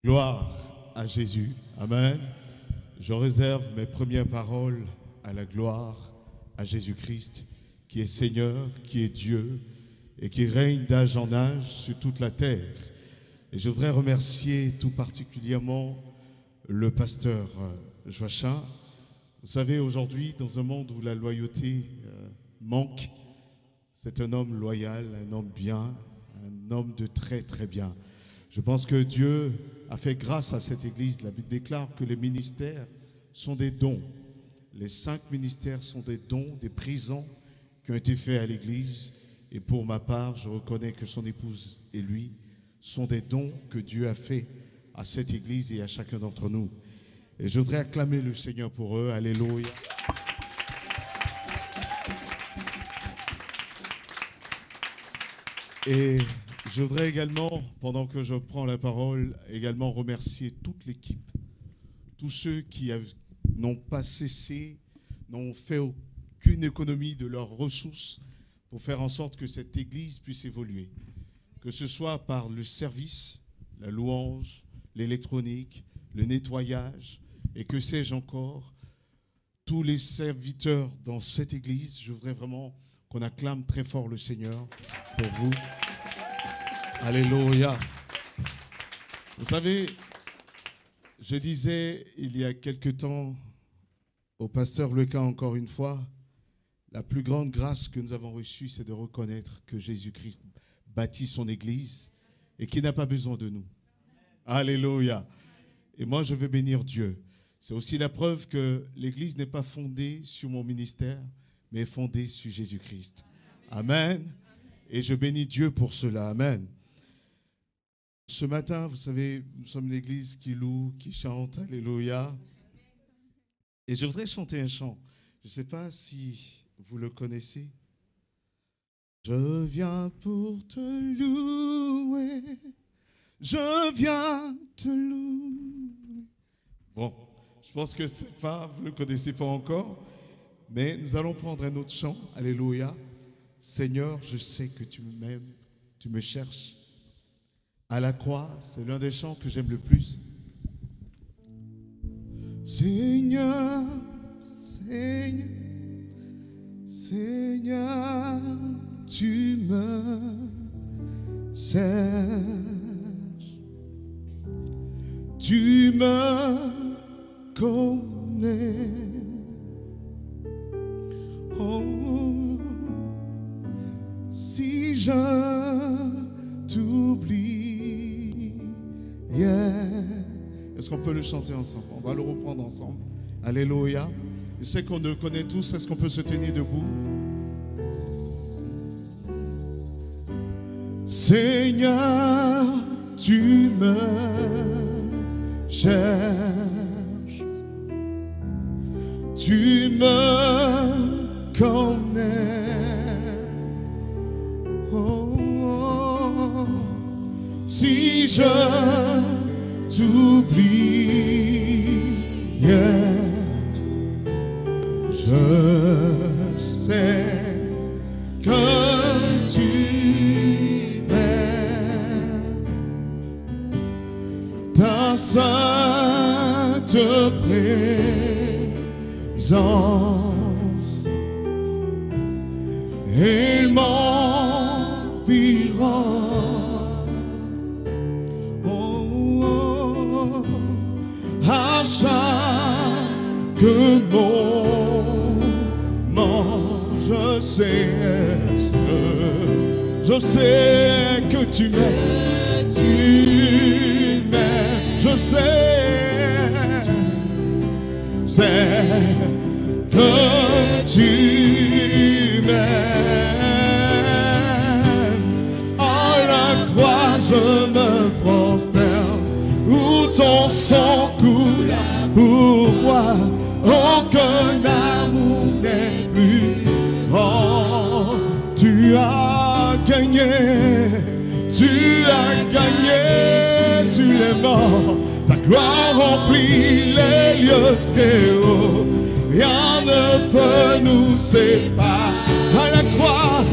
Gloire à Jésus. Amen. Je réserve mes premières paroles à la gloire à Jésus-Christ, qui est Seigneur, qui est Dieu et qui règne d'âge en âge sur toute la terre. Et je voudrais remercier tout particulièrement le pasteur Joachim. Vous savez, aujourd'hui, dans un monde où la loyauté manque, c'est un homme loyal, un homme bien, un homme de très très bien. Je pense que Dieu a fait grâce à cette église. La Bible déclare que les ministères sont des dons. Les 5 ministères sont des dons, des prisons qui ont été faits à l'église. Et pour ma part, je reconnais que son épouse et lui sont des dons que Dieu a fait à cette église et à chacun d'entre nous. Et je voudrais acclamer le Seigneur pour eux. Alléluia. Et je voudrais également, pendant que je prends la parole, également remercier toute l'équipe, tous ceux qui n'ont pas cessé, n'ont fait aucune économie de leurs ressources pour faire en sorte que cette église puisse évoluer. Que ce soit par le service, la louange, l'électronique, le nettoyage, et que sais-je encore, tous les serviteurs dans cette église, je voudrais vraiment qu'on acclame très fort le Seigneur pour vous. Alléluia. Vous savez, je disais il y a quelque temps au pasteur Lucas encore une fois, la plus grande grâce que nous avons reçue, c'est de reconnaître que Jésus-Christ bâtit son église et qu'il n'a pas besoin de nous. Alléluia. Et moi, je veux bénir Dieu. C'est aussi la preuve que l'église n'est pas fondée sur mon ministère, mais fondée sur Jésus-Christ. Amen. Et je bénis Dieu pour cela. Amen. Ce matin, vous savez, nous sommes une église qui loue, qui chante, alléluia. Et je voudrais chanter un chant. Je ne sais pas si vous le connaissez. Je viens pour te louer, je viens te louer. Bon, je pense que c'est pas, vous ne le connaissez pas encore, mais nous allons prendre un autre chant, alléluia. Seigneur, je sais que tu m'aimes, tu me cherches. À la croix, c'est l'un des chants que j'aime le plus. Seigneur, Seigneur, Seigneur, tu me cherches. Tu me connais. Oh, si je t'oublie. Yeah. Est-ce qu'on peut le chanter ensemble? On va le reprendre ensemble. Alléluia. Je sais qu'on le connaît tous. Est-ce qu'on peut se tenir debout? Seigneur, tu me cherches. Tu me connais. Si je t'oublie, yeah, je sais que tu m'aimes. Ta sainte présence, elle m'environne. À chaque moment, je sais que tu m'aimes, je sais que tu m'aimes. À la croix, je me prosterne où ton sang coule pour moi. Aucun amour n'est plus grand. Tu as gagné sur les morts. Ta gloire remplit les lieux très hauts. Rien ne peut nous séparer. À la croix,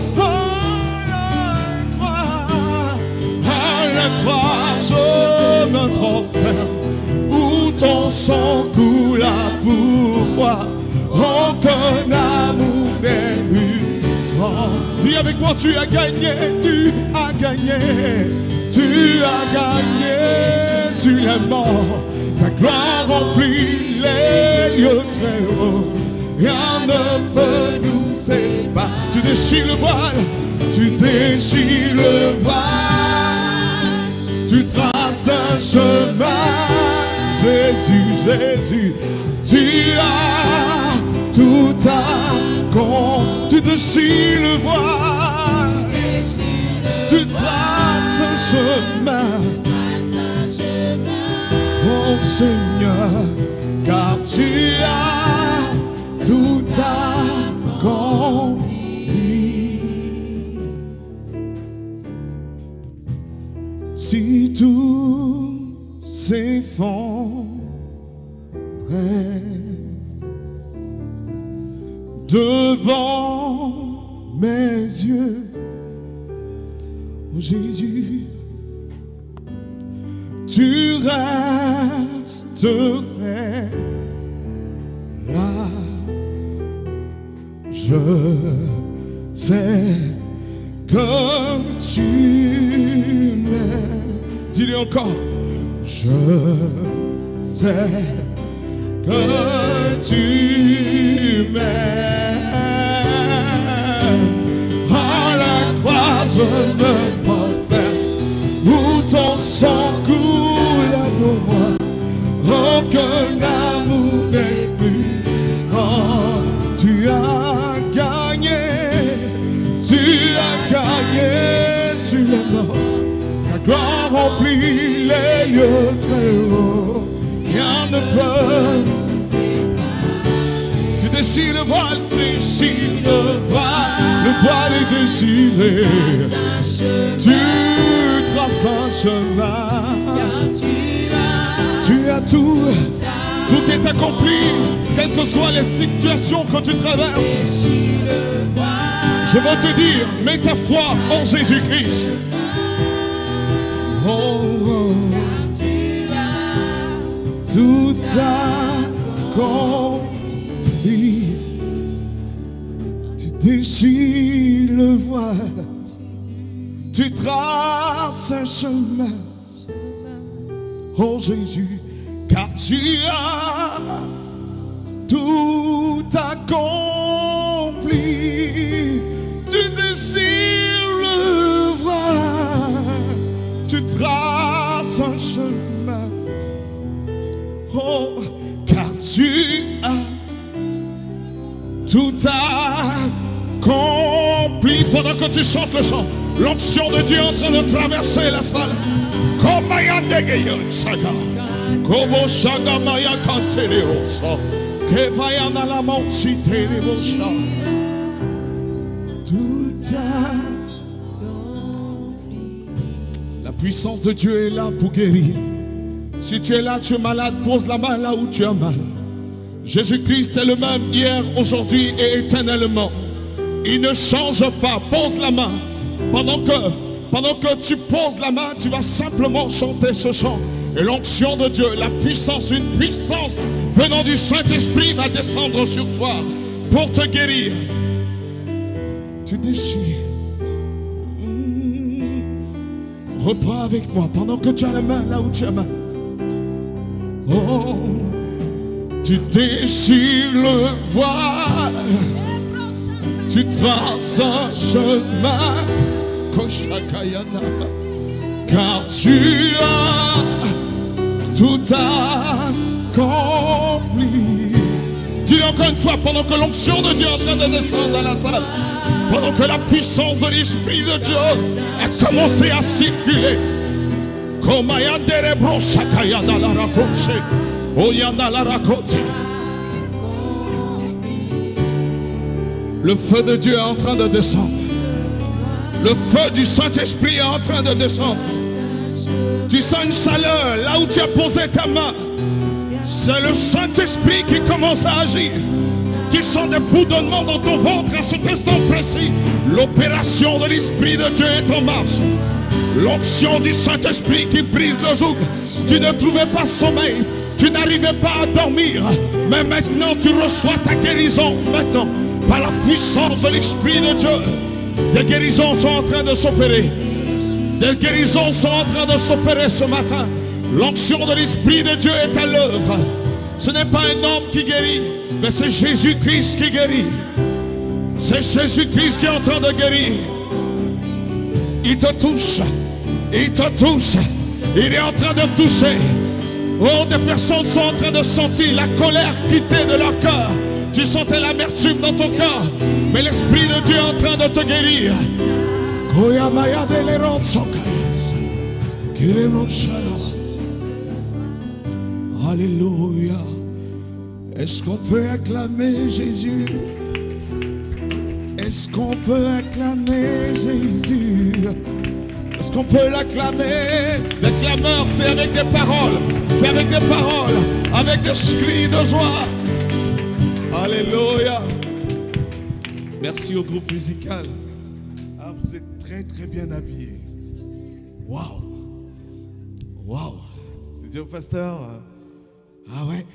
à la croix, je me me prosterne, où ton sang coula pour moi. Oh, qu'un amour est plus grand. Dis avec moi, tu as gagné, tu as gagné, tu as gagné sur les morts. Ta gloire remplit les lieux très hauts. Rien ne peut nous séparer. Tu déchires le voile, tu déchires le voile, tu traces un chemin. Jésus, Jésus, tu as tout accompli. Tu déchires le voile, tu traces un chemin. Oh Seigneur, car tu as tout accompli. Si tout s'effondrait devant mes yeux, oh Jésus, tu resterais là. Je sais que tu m'aimes. Dis-le encore. Je sais que tu m'aimes. À la croix je me prosterne, où ton sang coule pour moi. Aucun amour n'est plus grand. Tu as gagné sur les morts. Ta gloire remplit les lieux très hauts. Rien ne peut. Tu déchires le voile, déchires le voile est déchiré. Tu traces un chemin. Tu as tout. Tout est accompli, quelles que soient les situations que tu traverses. Je veux te dire, mets ta foi en Jésus-Christ. Oh, oh. Tout accompli. Tu déchires le voile, tu traces un chemin. Oh Jésus, car tu as tout accompli. Tu déchires le voile, tu traces un chemin. Oh, car tu as tout accompli. Pendant que tu chantes le chant, l'onction de Dieu est en train de traverser la salle. Comme Kobo shaga maya kantereoso, kevayana la montite de bosha. Tout accompli. La puissance de Dieu est là pour guérir. Si tu es là, tu es malade, pose la main là où tu as mal. Jésus-Christ est le même hier, aujourd'hui et éternellement. Il ne change pas. Pose la main. Pendant que tu poses la main, tu vas simplement chanter ce chant. Et l'onction de Dieu, la puissance, une puissance venant du Saint-Esprit va descendre sur toi pour te guérir. Tu déchires. Reprends avec moi pendant que tu as la main là où tu as mal. Oh, tu déchires le voile, tu traces un chemin, car tu as tout accompli. Dis-le encore une fois, pendant que l'onction de Dieu est en train de descendre dans la salle, pendant que la puissance de l'Esprit de Dieu a commencé à circuler. Le feu de Dieu est en train de descendre. Le feu du Saint-Esprit est en train de descendre. Tu sens une chaleur là où tu as posé ta main. C'est le Saint-Esprit qui commence à agir. Tu sens des bourdonnements dans ton ventre à cet instant précis. L'opération de l'Esprit de Dieu est en marche. L'onction du Saint-Esprit qui brise le joug. Tu ne trouvais pas sommeil, tu n'arrivais pas à dormir, mais maintenant tu reçois ta guérison. Maintenant, par la puissance de l'Esprit de Dieu, des guérisons sont en train de s'opérer. Des guérisons sont en train de s'opérer ce matin. L'onction de l'Esprit de Dieu est à l'œuvre. Ce n'est pas un homme qui guérit, mais c'est Jésus-Christ qui guérit. C'est Jésus-Christ qui est en train de guérir. Il te touche. Il te touche. Il est en train de toucher. Oh, des personnes sont en train de sentir la colère quitter de leur cœur. Tu sentais l'amertume dans ton cœur, mais l'Esprit de Dieu est en train de te guérir. Alléluia. Est-ce qu'on peut acclamer Jésus? Est-ce qu'on peut acclamer Jésus? Est-ce qu'on peut l'acclamer? Les clameurs, c'est avec des paroles. C'est avec des paroles, avec des cris de joie. Alléluia. Merci au groupe musical. Ah, vous êtes très très bien habillés. Waouh. Waouh. J'ai dit au pasteur, ah ouais.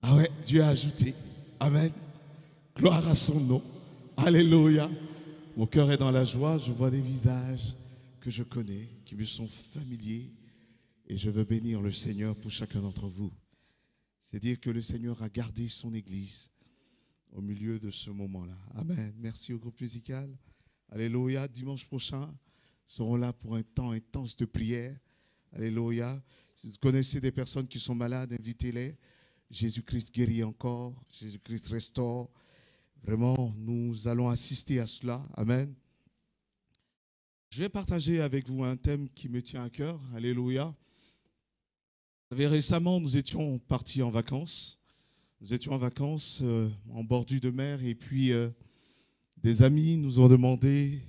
Ah ouais, Dieu a ajouté. Amen. Gloire à son nom. Alléluia. Mon cœur est dans la joie. Je vois des visages que je connais, qui me sont familiers. Et je veux bénir le Seigneur pour chacun d'entre vous. C'est dire que le Seigneur a gardé son Église au milieu de ce moment-là. Amen. Merci au groupe musical. Alléluia. Dimanche prochain, nous serons là pour un temps intense de prière. Alléluia. Si vous connaissez des personnes qui sont malades, invitez-les. Jésus-Christ guérit encore. Jésus-Christ restaure. Vraiment, nous allons assister à cela. Amen. Je vais partager avec vous un thème qui me tient à cœur. Alléluia. Vous savez, récemment, nous étions partis en vacances. Nous étions en vacances en bordure de mer et puis des amis nous ont demandé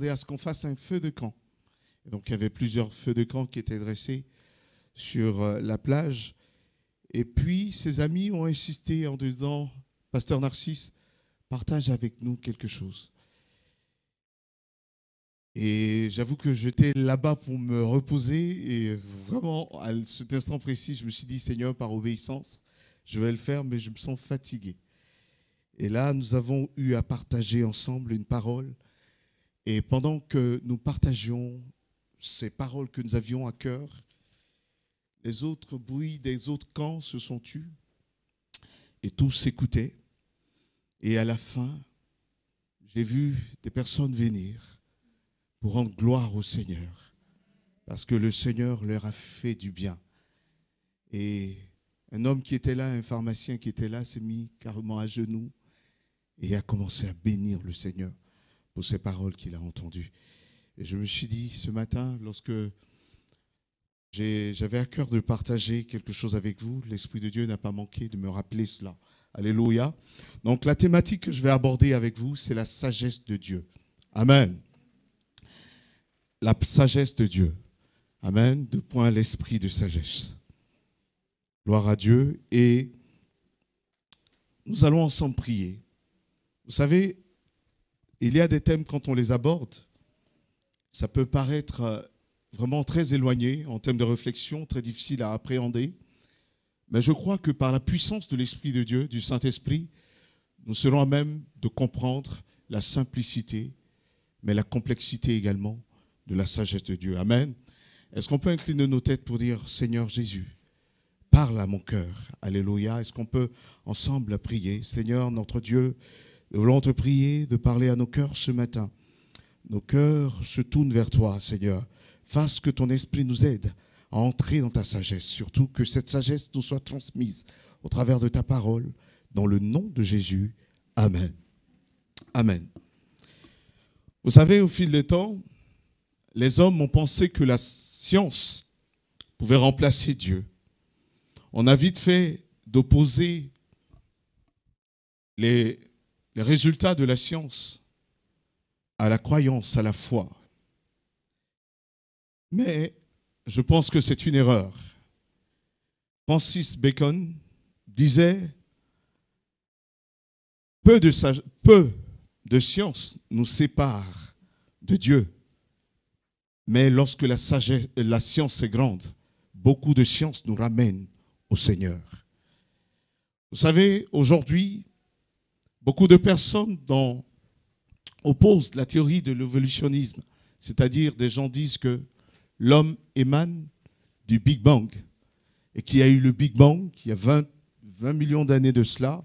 à ce qu'on fasse un feu de camp. Et donc, il y avait plusieurs feux de camp qui étaient dressés sur la plage. Et puis, ces amis ont insisté en disant, Pasteur Narcisse, partage avec nous quelque chose. Et j'avoue que j'étais là-bas pour me reposer et vraiment, à cet instant précis, je me suis dit, Seigneur, par obéissance, je vais le faire, mais je me sens fatigué. Et là, nous avons eu à partager ensemble une parole. Et pendant que nous partagions ces paroles que nous avions à cœur, les autres bruits des autres camps se sont tus et tous s'écoutaient. Et à la fin, j'ai vu des personnes venir pour rendre gloire au Seigneur, parce que le Seigneur leur a fait du bien. Et un homme qui était là, un pharmacien qui était là, s'est mis carrément à genoux et a commencé à bénir le Seigneur pour ces paroles qu'il a entendues. Et je me suis dit ce matin, lorsque j'avais à cœur de partager quelque chose avec vous, l'Esprit de Dieu n'a pas manqué de me rappeler cela. Alléluia. Donc la thématique que je vais aborder avec vous, c'est la sagesse de Dieu. Amen. La sagesse de Dieu. Amen. Deux points, l'esprit de sagesse. Gloire à Dieu. Et nous allons ensemble prier. Vous savez, il y a des thèmes quand on les aborde, ça peut paraître vraiment très éloigné en termes de réflexion, très difficile à appréhender. Mais je crois que par la puissance de l'Esprit de Dieu, du Saint-Esprit, nous serons à même de comprendre la simplicité, mais la complexité également de la sagesse de Dieu. Amen. Est-ce qu'on peut incliner nos têtes pour dire, Seigneur Jésus, parle à mon cœur. Alléluia. Est-ce qu'on peut ensemble prier? Seigneur, notre Dieu, nous voulons te prier de parler à nos cœurs ce matin. Nos cœurs se tournent vers toi, Seigneur. Fasse que ton esprit nous aide à entrer dans ta sagesse. Surtout que cette sagesse nous soit transmise au travers de ta parole. Dans le nom de Jésus. Amen. Amen. Vous savez, au fil des temps, les hommes ont pensé que la science pouvait remplacer Dieu. On a vite fait d'opposer les résultats de la science à la croyance, à la foi. Mais je pense que c'est une erreur. Francis Bacon disait peu de science nous sépare de Dieu. Mais lorsque la science est grande, beaucoup de science nous ramène au Seigneur. Vous savez, aujourd'hui, beaucoup de personnes opposent la théorie de l'évolutionnisme. C'est-à-dire, des gens disent que l'homme émane du Big Bang. Et qu'il y a eu le Big Bang, il y a 20 millions d'années de cela.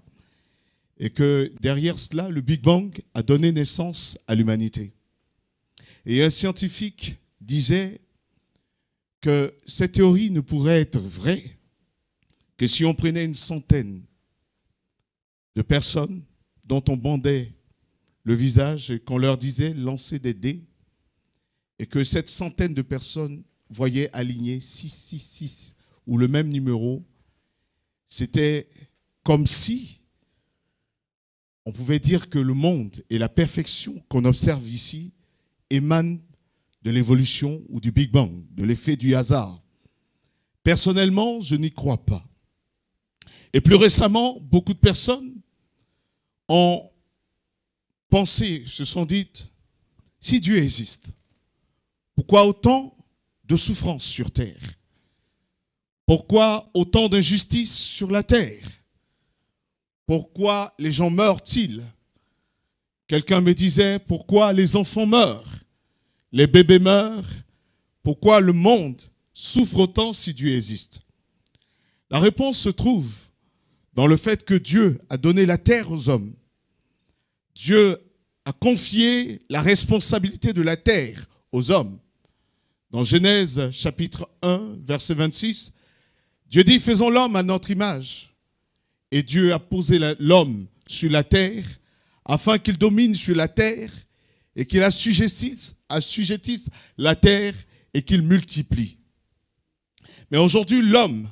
Et que derrière cela, le Big Bang a donné naissance à l'humanité. Et un scientifique disait que cette théorie ne pourrait être vraie que si on prenait une centaine de personnes dont on bandait le visage et qu'on leur disait lancer des dés et que cette centaine de personnes voyaient aligner 666 ou le même numéro. C'était comme si on pouvait dire que le monde et la perfection qu'on observe ici émanent de l'évolution ou du Big Bang, de l'effet du hasard. Personnellement, je n'y crois pas. Et plus récemment, beaucoup de personnes ont pensé, se sont dites, si Dieu existe, pourquoi autant de souffrances sur terre? Pourquoi autant d'injustices sur la terre? Pourquoi les gens meurent-ils? Quelqu'un me disait, pourquoi les enfants meurent? Les bébés meurent? Pourquoi le monde souffre autant si Dieu existe? La réponse se trouve dans le fait que Dieu a donné la terre aux hommes. Dieu a confié la responsabilité de la terre aux hommes. Dans Genèse chapitre 1, verset 26, Dieu dit, faisons l'homme à notre image. Et Dieu a posé l'homme sur la terre afin qu'il domine sur la terre et qu'il assujettisse la terre et qu'il multiplie. Mais aujourd'hui, l'homme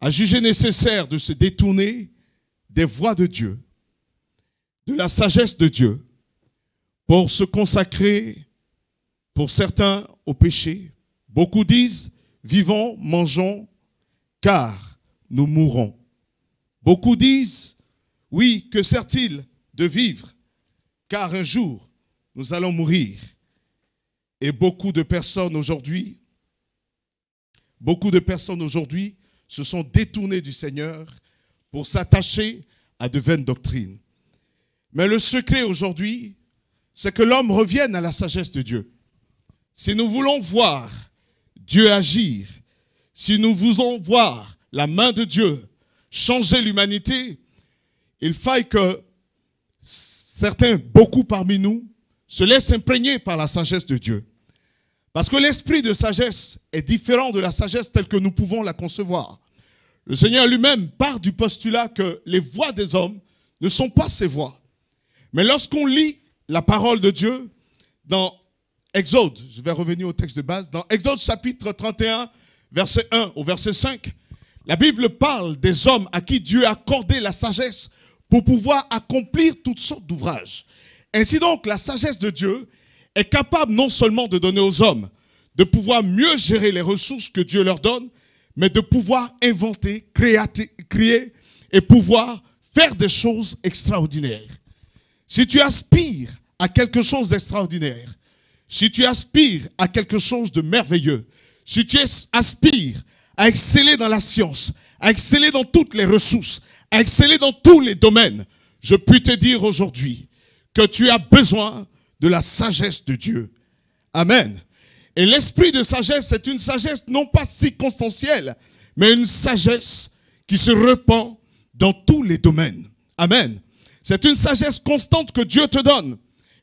a jugé nécessaire de se détourner des voies de Dieu, de la sagesse de Dieu, pour se consacrer, pour certains, au péché. Beaucoup disent, vivons, mangeons, car nous mourrons. Beaucoup disent, oui, que sert-il de vivre, car un jour, nous allons mourir. Et beaucoup de personnes aujourd'hui se sont détournées du Seigneur pour s'attacher à de vaines doctrines. Mais le secret aujourd'hui, c'est que l'homme revienne à la sagesse de Dieu. Si nous voulons voir Dieu agir, si nous voulons voir la main de Dieu changer l'humanité, il faille que beaucoup parmi nous, se laissent imprégner par la sagesse de Dieu. Parce que l'esprit de sagesse est différent de la sagesse telle que nous pouvons la concevoir. Le Seigneur lui-même part du postulat que les voies des hommes ne sont pas ses voies. Mais lorsqu'on lit la parole de Dieu dans Exode, je vais revenir au texte de base, dans Exode chapitre 31, verset 1 au verset 5, la Bible parle des hommes à qui Dieu a accordé la sagesse pour pouvoir accomplir toutes sortes d'ouvrages. Ainsi donc, la sagesse de Dieu est capable non seulement de donner aux hommes, de pouvoir mieux gérer les ressources que Dieu leur donne, mais de pouvoir inventer, créer et pouvoir faire des choses extraordinaires. Si tu aspires à quelque chose d'extraordinaire, si tu aspires à quelque chose de merveilleux, si tu aspires à exceller dans la science, à exceller dans toutes les ressources, à exceller dans tous les domaines, je puis te dire aujourd'hui que tu as besoin de la sagesse de Dieu. Amen. Et l'esprit de sagesse, c'est une sagesse non pas circonstancielle, mais une sagesse qui se répand dans tous les domaines. Amen. C'est une sagesse constante que Dieu te donne.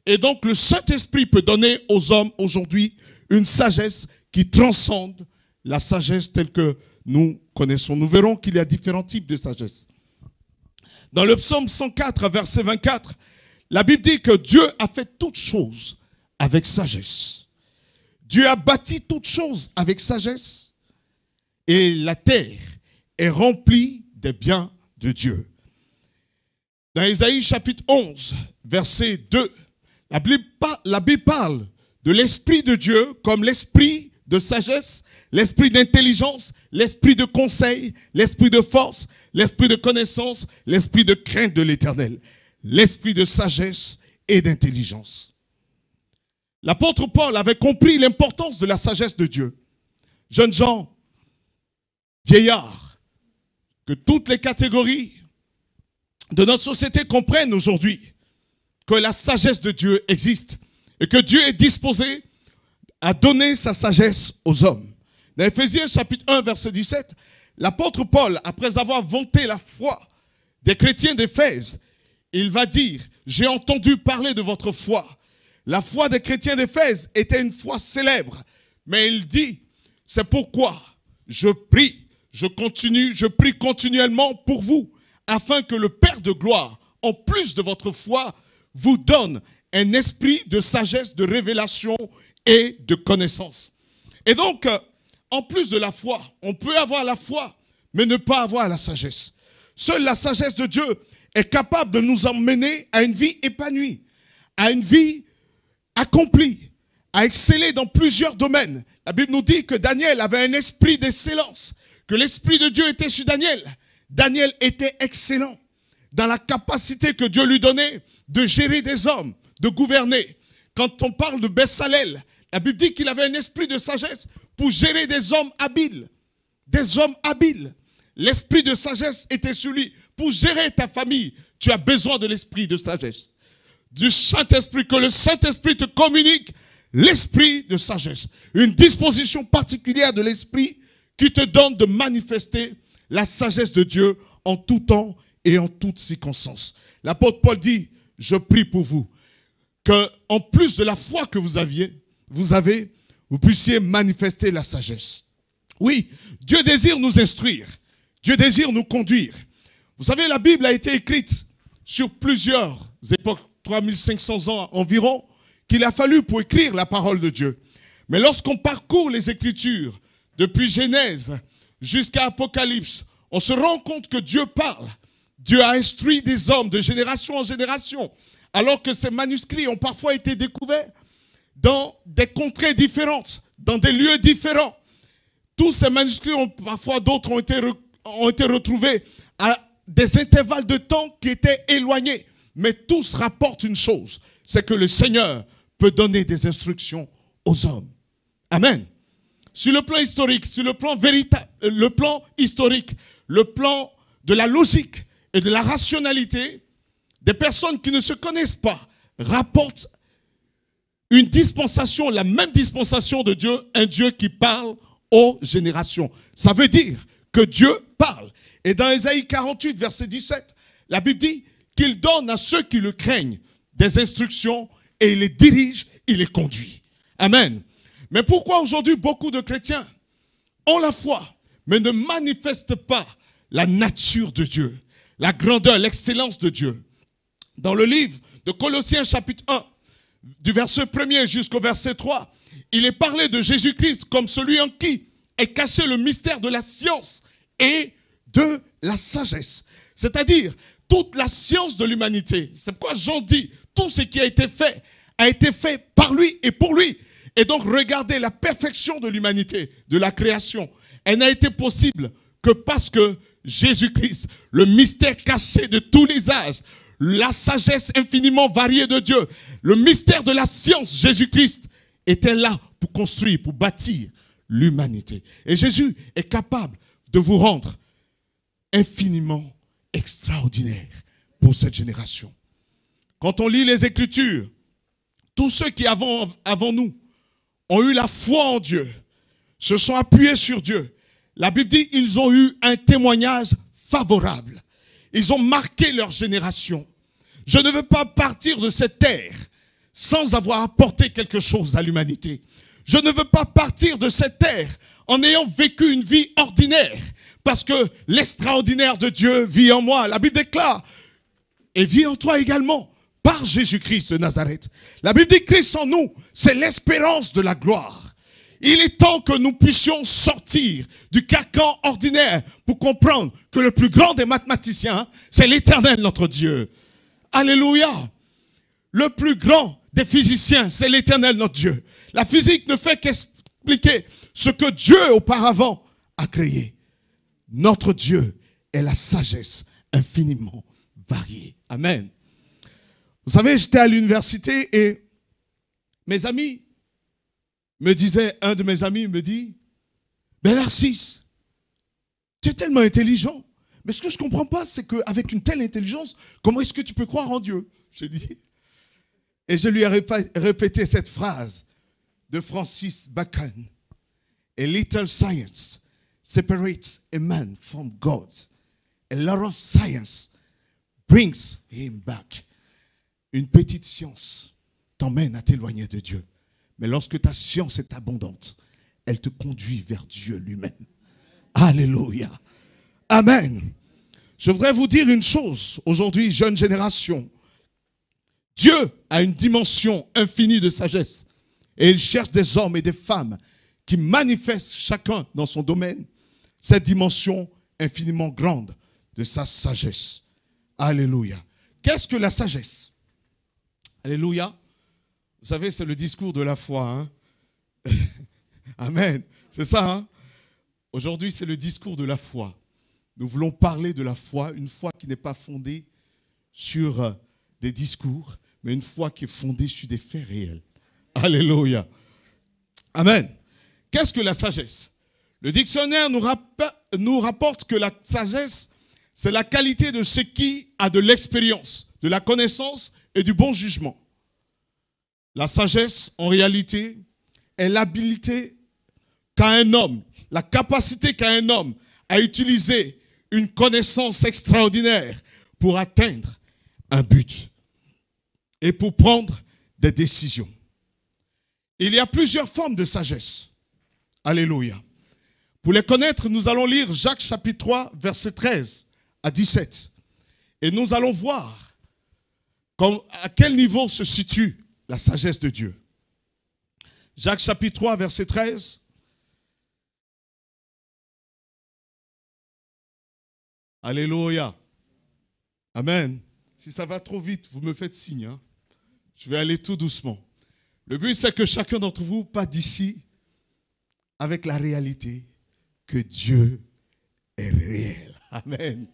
Et donc le Saint-Esprit peut donner aux hommes aujourd'hui une sagesse qui transcende la sagesse telle que nous connaissons. Nous verrons qu'il y a différents types de sagesse. Dans le psaume 104, verset 24, la Bible dit que Dieu a fait toutes choses avec sagesse. Dieu a bâti toutes choses avec sagesse. Et la terre est remplie des biens de Dieu. Dans Ésaïe chapitre 11, verset 2, la Bible parle de l'Esprit de Dieu comme l'Esprit de sagesse, l'Esprit d'intelligence, l'Esprit de conseil, l'Esprit de force, l'Esprit de connaissance, l'Esprit de crainte de l'Éternel. l'esprit de sagesse et d'intelligence. L'apôtre Paul avait compris l'importance de la sagesse de Dieu. Jeunes gens, vieillards, que toutes les catégories de notre société comprennent aujourd'hui que la sagesse de Dieu existe et que Dieu est disposé à donner sa sagesse aux hommes. Dans Éphésiens chapitre 1, verset 17, l'apôtre Paul, après avoir vanté la foi des chrétiens d'Éphèse, il va dire, j'ai entendu parler de votre foi. La foi des chrétiens d'Éphèse était une foi célèbre, mais il dit, c'est pourquoi je prie continuellement pour vous, afin que le Père de gloire, en plus de votre foi, vous donne un esprit de sagesse, de révélation et de connaissance. Et donc, en plus de la foi, on peut avoir la foi, mais ne pas avoir la sagesse. Seule la sagesse de Dieu est capable de nous emmener à une vie épanouie, à une vie accomplie, à exceller dans plusieurs domaines. La Bible nous dit que Daniel avait un esprit d'excellence, que l'esprit de Dieu était sur Daniel. Daniel était excellent dans la capacité que Dieu lui donnait de gérer des hommes, de gouverner. Quand on parle de Bessalel, la Bible dit qu'il avait un esprit de sagesse pour gérer des hommes habiles. Des hommes habiles. L'esprit de sagesse était sur lui. Pour gérer ta famille, tu as besoin de l'esprit de sagesse. Du Saint-Esprit, que le Saint-Esprit te communique l'esprit de sagesse. Une disposition particulière de l'esprit qui te donne de manifester la sagesse de Dieu en tout temps et en toutes circonstances. L'apôtre Paul dit, je prie pour vous, que en plus de la foi que vous avez, vous puissiez manifester la sagesse. Oui, Dieu désire nous instruire. Dieu désire nous conduire. Vous savez, la Bible a été écrite sur plusieurs époques, 3500 ans environ, qu'il a fallu pour écrire la parole de Dieu. Mais lorsqu'on parcourt les Écritures, depuis Genèse jusqu'à Apocalypse, on se rend compte que Dieu parle. Dieu a instruit des hommes de génération en génération, alors que ces manuscrits ont parfois été découverts dans des contrées différentes, dans des lieux différents. Tous ces manuscrits, parfois d'autres ont été retrouvés à des intervalles de temps qui étaient éloignés. Mais tous rapportent une chose, c'est que le Seigneur peut donner des instructions aux hommes. Amen. Sur le plan historique, sur le plan véritable, le plan historique, le plan de la logique et de la rationalité, des personnes qui ne se connaissent pas rapportent une dispensation, la même dispensation de Dieu, un Dieu qui parle aux générations. Ça veut dire que Dieu parle. Et dans Ésaïe 48, verset 17, la Bible dit qu'il donne à ceux qui le craignent des instructions et il les dirige, il les conduit. Amen. Mais pourquoi aujourd'hui beaucoup de chrétiens ont la foi, mais ne manifestent pas la nature de Dieu, la grandeur, l'excellence de Dieu? Dans le livre de Colossiens chapitre 1, du verset 1er jusqu'au verset 3, il est parlé de Jésus-Christ comme celui en qui est caché le mystère de la science et de la sagesse. C'est-à-dire toute la science de l'humanité. C'est pourquoi Jean dit, tout ce qui a été fait par lui et pour lui. Et donc regardez la perfection de l'humanité, de la création. Elle n'a été possible que parce que Jésus-Christ, le mystère caché de tous les âges, la sagesse infiniment variée de Dieu, le mystère de la science, Jésus-Christ, était là pour construire, pour bâtir l'humanité. Et Jésus est capable de vous rendre infiniment extraordinaire pour cette génération. Quand on lit les Écritures, tous ceux qui avant nous ont eu la foi en Dieu, se sont appuyés sur Dieu. La Bible dit qu'ils ont eu un témoignage favorable. Ils ont marqué leur génération. Je ne veux pas partir de cette terre sans avoir apporté quelque chose à l'humanité. Je ne veux pas partir de cette terre en ayant vécu une vie ordinaire, parce que l'extraordinaire de Dieu vit en moi. La Bible déclare, et vit en toi également, par Jésus-Christ de Nazareth. La Bible dit, Christ en nous, c'est l'espérance de la gloire. Il est temps que nous puissions sortir du carcan ordinaire pour comprendre que le plus grand des mathématiciens, c'est l'Éternel, notre Dieu. Alléluia. Le plus grand des physiciens, c'est l'Éternel, notre Dieu. La physique ne fait qu'expliquer ce que Dieu auparavant a créé. Notre Dieu est la sagesse infiniment variée. Amen. Vous savez, j'étais à l'université et mes amis me disaient, un de mes amis me dit, mais Narcisse, tu es tellement intelligent. Mais ce que je ne comprends pas, c'est qu'avec une telle intelligence, comment est-ce que tu peux croire en Dieu? Je dis. Et je lui ai répété cette phrase de Francis Bacon. A little science separates a man from God. A lot of science brings him back. Une petite science t'emmène à t'éloigner de Dieu. Mais lorsque ta science est abondante, elle te conduit vers Dieu lui-même. Alléluia. Amen. Je voudrais vous dire une chose aujourd'hui, jeune génération. Dieu a une dimension infinie de sagesse. Et il cherche des hommes et des femmes qui manifestent chacun dans son domaine cette dimension infiniment grande de sa sagesse. Alléluia. Qu'est-ce que la sagesse? Alléluia. Vous savez, c'est le discours de la foi. Hein? Amen. C'est ça. Hein? Aujourd'hui, c'est le discours de la foi. Nous voulons parler de la foi, une foi qui n'est pas fondée sur des discours, mais une foi qui est fondée sur des faits réels. Alléluia. Amen. Qu'est-ce que la sagesse? Le dictionnaire nous rapporte que la sagesse, c'est la qualité de ce qui a de l'expérience, de la connaissance et du bon jugement. La sagesse, en réalité, est l'habilité qu'a un homme, la capacité qu'a un homme à utiliser une connaissance extraordinaire pour atteindre un but et pour prendre des décisions. Il y a plusieurs formes de sagesse. Alléluia. Pour les connaître, nous allons lire Jacques chapitre 3, versets 13 à 17. Et nous allons voir à quel niveau se situe la sagesse de Dieu. Jacques chapitre 3, verset 13. Alléluia. Amen. Si ça va trop vite, vous me faites signe. Hein? Je vais aller tout doucement. Le but, c'est que chacun d'entre vous parte d'ici avec la réalité que Dieu est réel. Amen.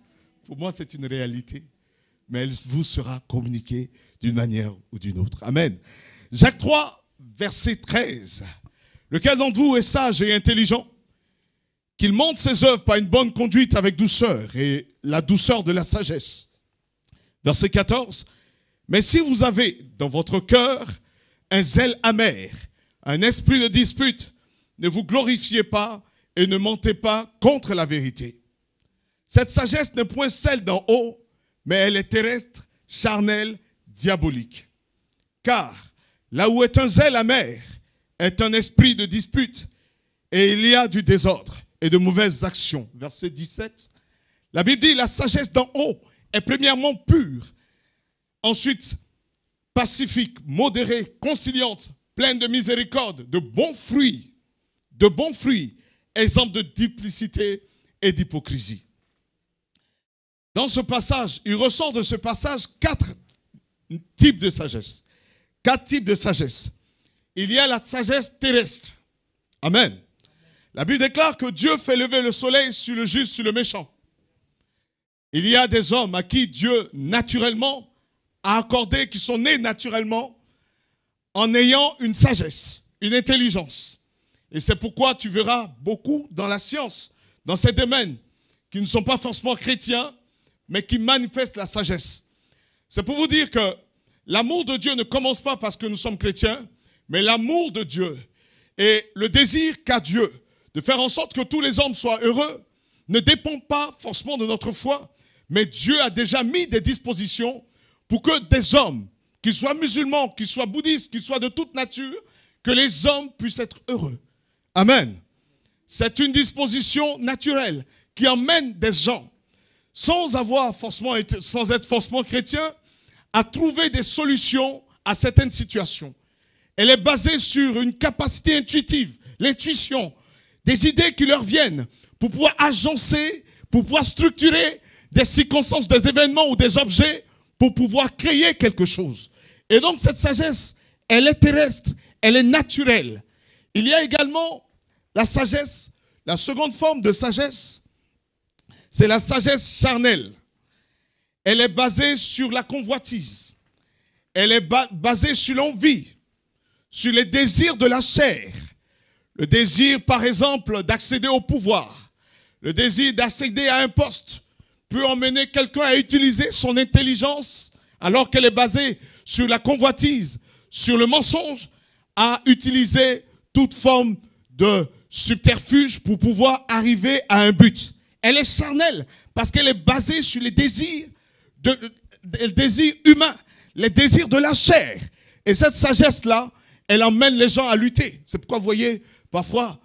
Pour moi, c'est une réalité, mais elle vous sera communiquée d'une manière ou d'une autre. Amen. Jacques 3, verset 13. Lequel d'entre vous est sage et intelligent, qu'il montre ses œuvres par une bonne conduite avec douceur et la douceur de la sagesse. Verset 14. Mais si vous avez dans votre cœur un zèle amer, un esprit de dispute, ne vous glorifiez pas et ne mentez pas contre la vérité. Cette sagesse n'est point celle d'en haut, mais elle est terrestre, charnelle, diabolique. Car là où est un zèle amer, est un esprit de dispute, et il y a du désordre et de mauvaises actions. Verset 17. La Bible dit, la sagesse d'en haut est premièrement pure, ensuite pacifique, modérée, conciliante, pleine de miséricorde, de bons fruits, exemple de duplicité et d'hypocrisie. Dans ce passage, il ressort de ce passage 4 types de sagesse. 4 types de sagesse. Il y a la sagesse terrestre. Amen. La Bible déclare que Dieu fait lever le soleil sur le juste, sur le méchant. Il y a des hommes à qui Dieu naturellement a accordé, qui sont nés naturellement en ayant une sagesse, une intelligence. Et c'est pourquoi tu verras beaucoup dans la science, dans ces domaines, qui ne sont pas forcément chrétiens, mais qui manifestent la sagesse. C'est pour vous dire que l'amour de Dieu ne commence pas parce que nous sommes chrétiens, mais l'amour de Dieu et le désir qu'a Dieu de faire en sorte que tous les hommes soient heureux ne dépend pas forcément de notre foi, mais Dieu a déjà mis des dispositions pour que des hommes, qu'ils soient musulmans, qu'ils soient bouddhistes, qu'ils soient de toute nature, que les hommes puissent être heureux. Amen. C'est une disposition naturelle qui emmène des gens, sans être forcément chrétiens, à trouver des solutions à certaines situations. Elle est basée sur une capacité intuitive, l'intuition, des idées qui leur viennent pour pouvoir agencer, pour pouvoir structurer des circonstances, des événements ou des objets pour pouvoir créer quelque chose. Et donc cette sagesse, elle est terrestre, elle est naturelle. Il y a également la sagesse, la seconde forme de sagesse, c'est la sagesse charnelle. Elle est basée sur la convoitise. Elle est basée sur l'envie, sur les désirs de la chair. Le désir, par exemple, d'accéder au pouvoir, le désir d'accéder à un poste peut emmener quelqu'un à utiliser son intelligence alors qu'elle est basée sur la convoitise, sur le mensonge, à utiliser toute forme de subterfuge pour pouvoir arriver à un but. Elle est charnelle parce qu'elle est basée sur les désirs humains, les désirs de la chair. Et cette sagesse-là, elle emmène les gens à lutter. C'est pourquoi vous voyez parfois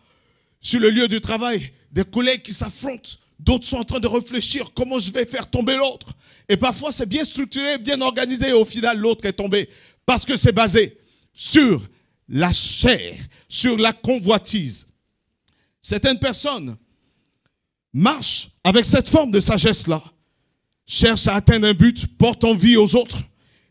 sur le lieu du travail des collègues qui s'affrontent. D'autres sont en train de réfléchir comment je vais faire tomber l'autre. Et parfois c'est bien structuré, bien organisé et au final l'autre est tombé. Parce que c'est basé sur la chair, sur la convoitise. Certaines personnes marchent avec cette forme de sagesse-là, cherchent à atteindre un but, portent envie aux autres.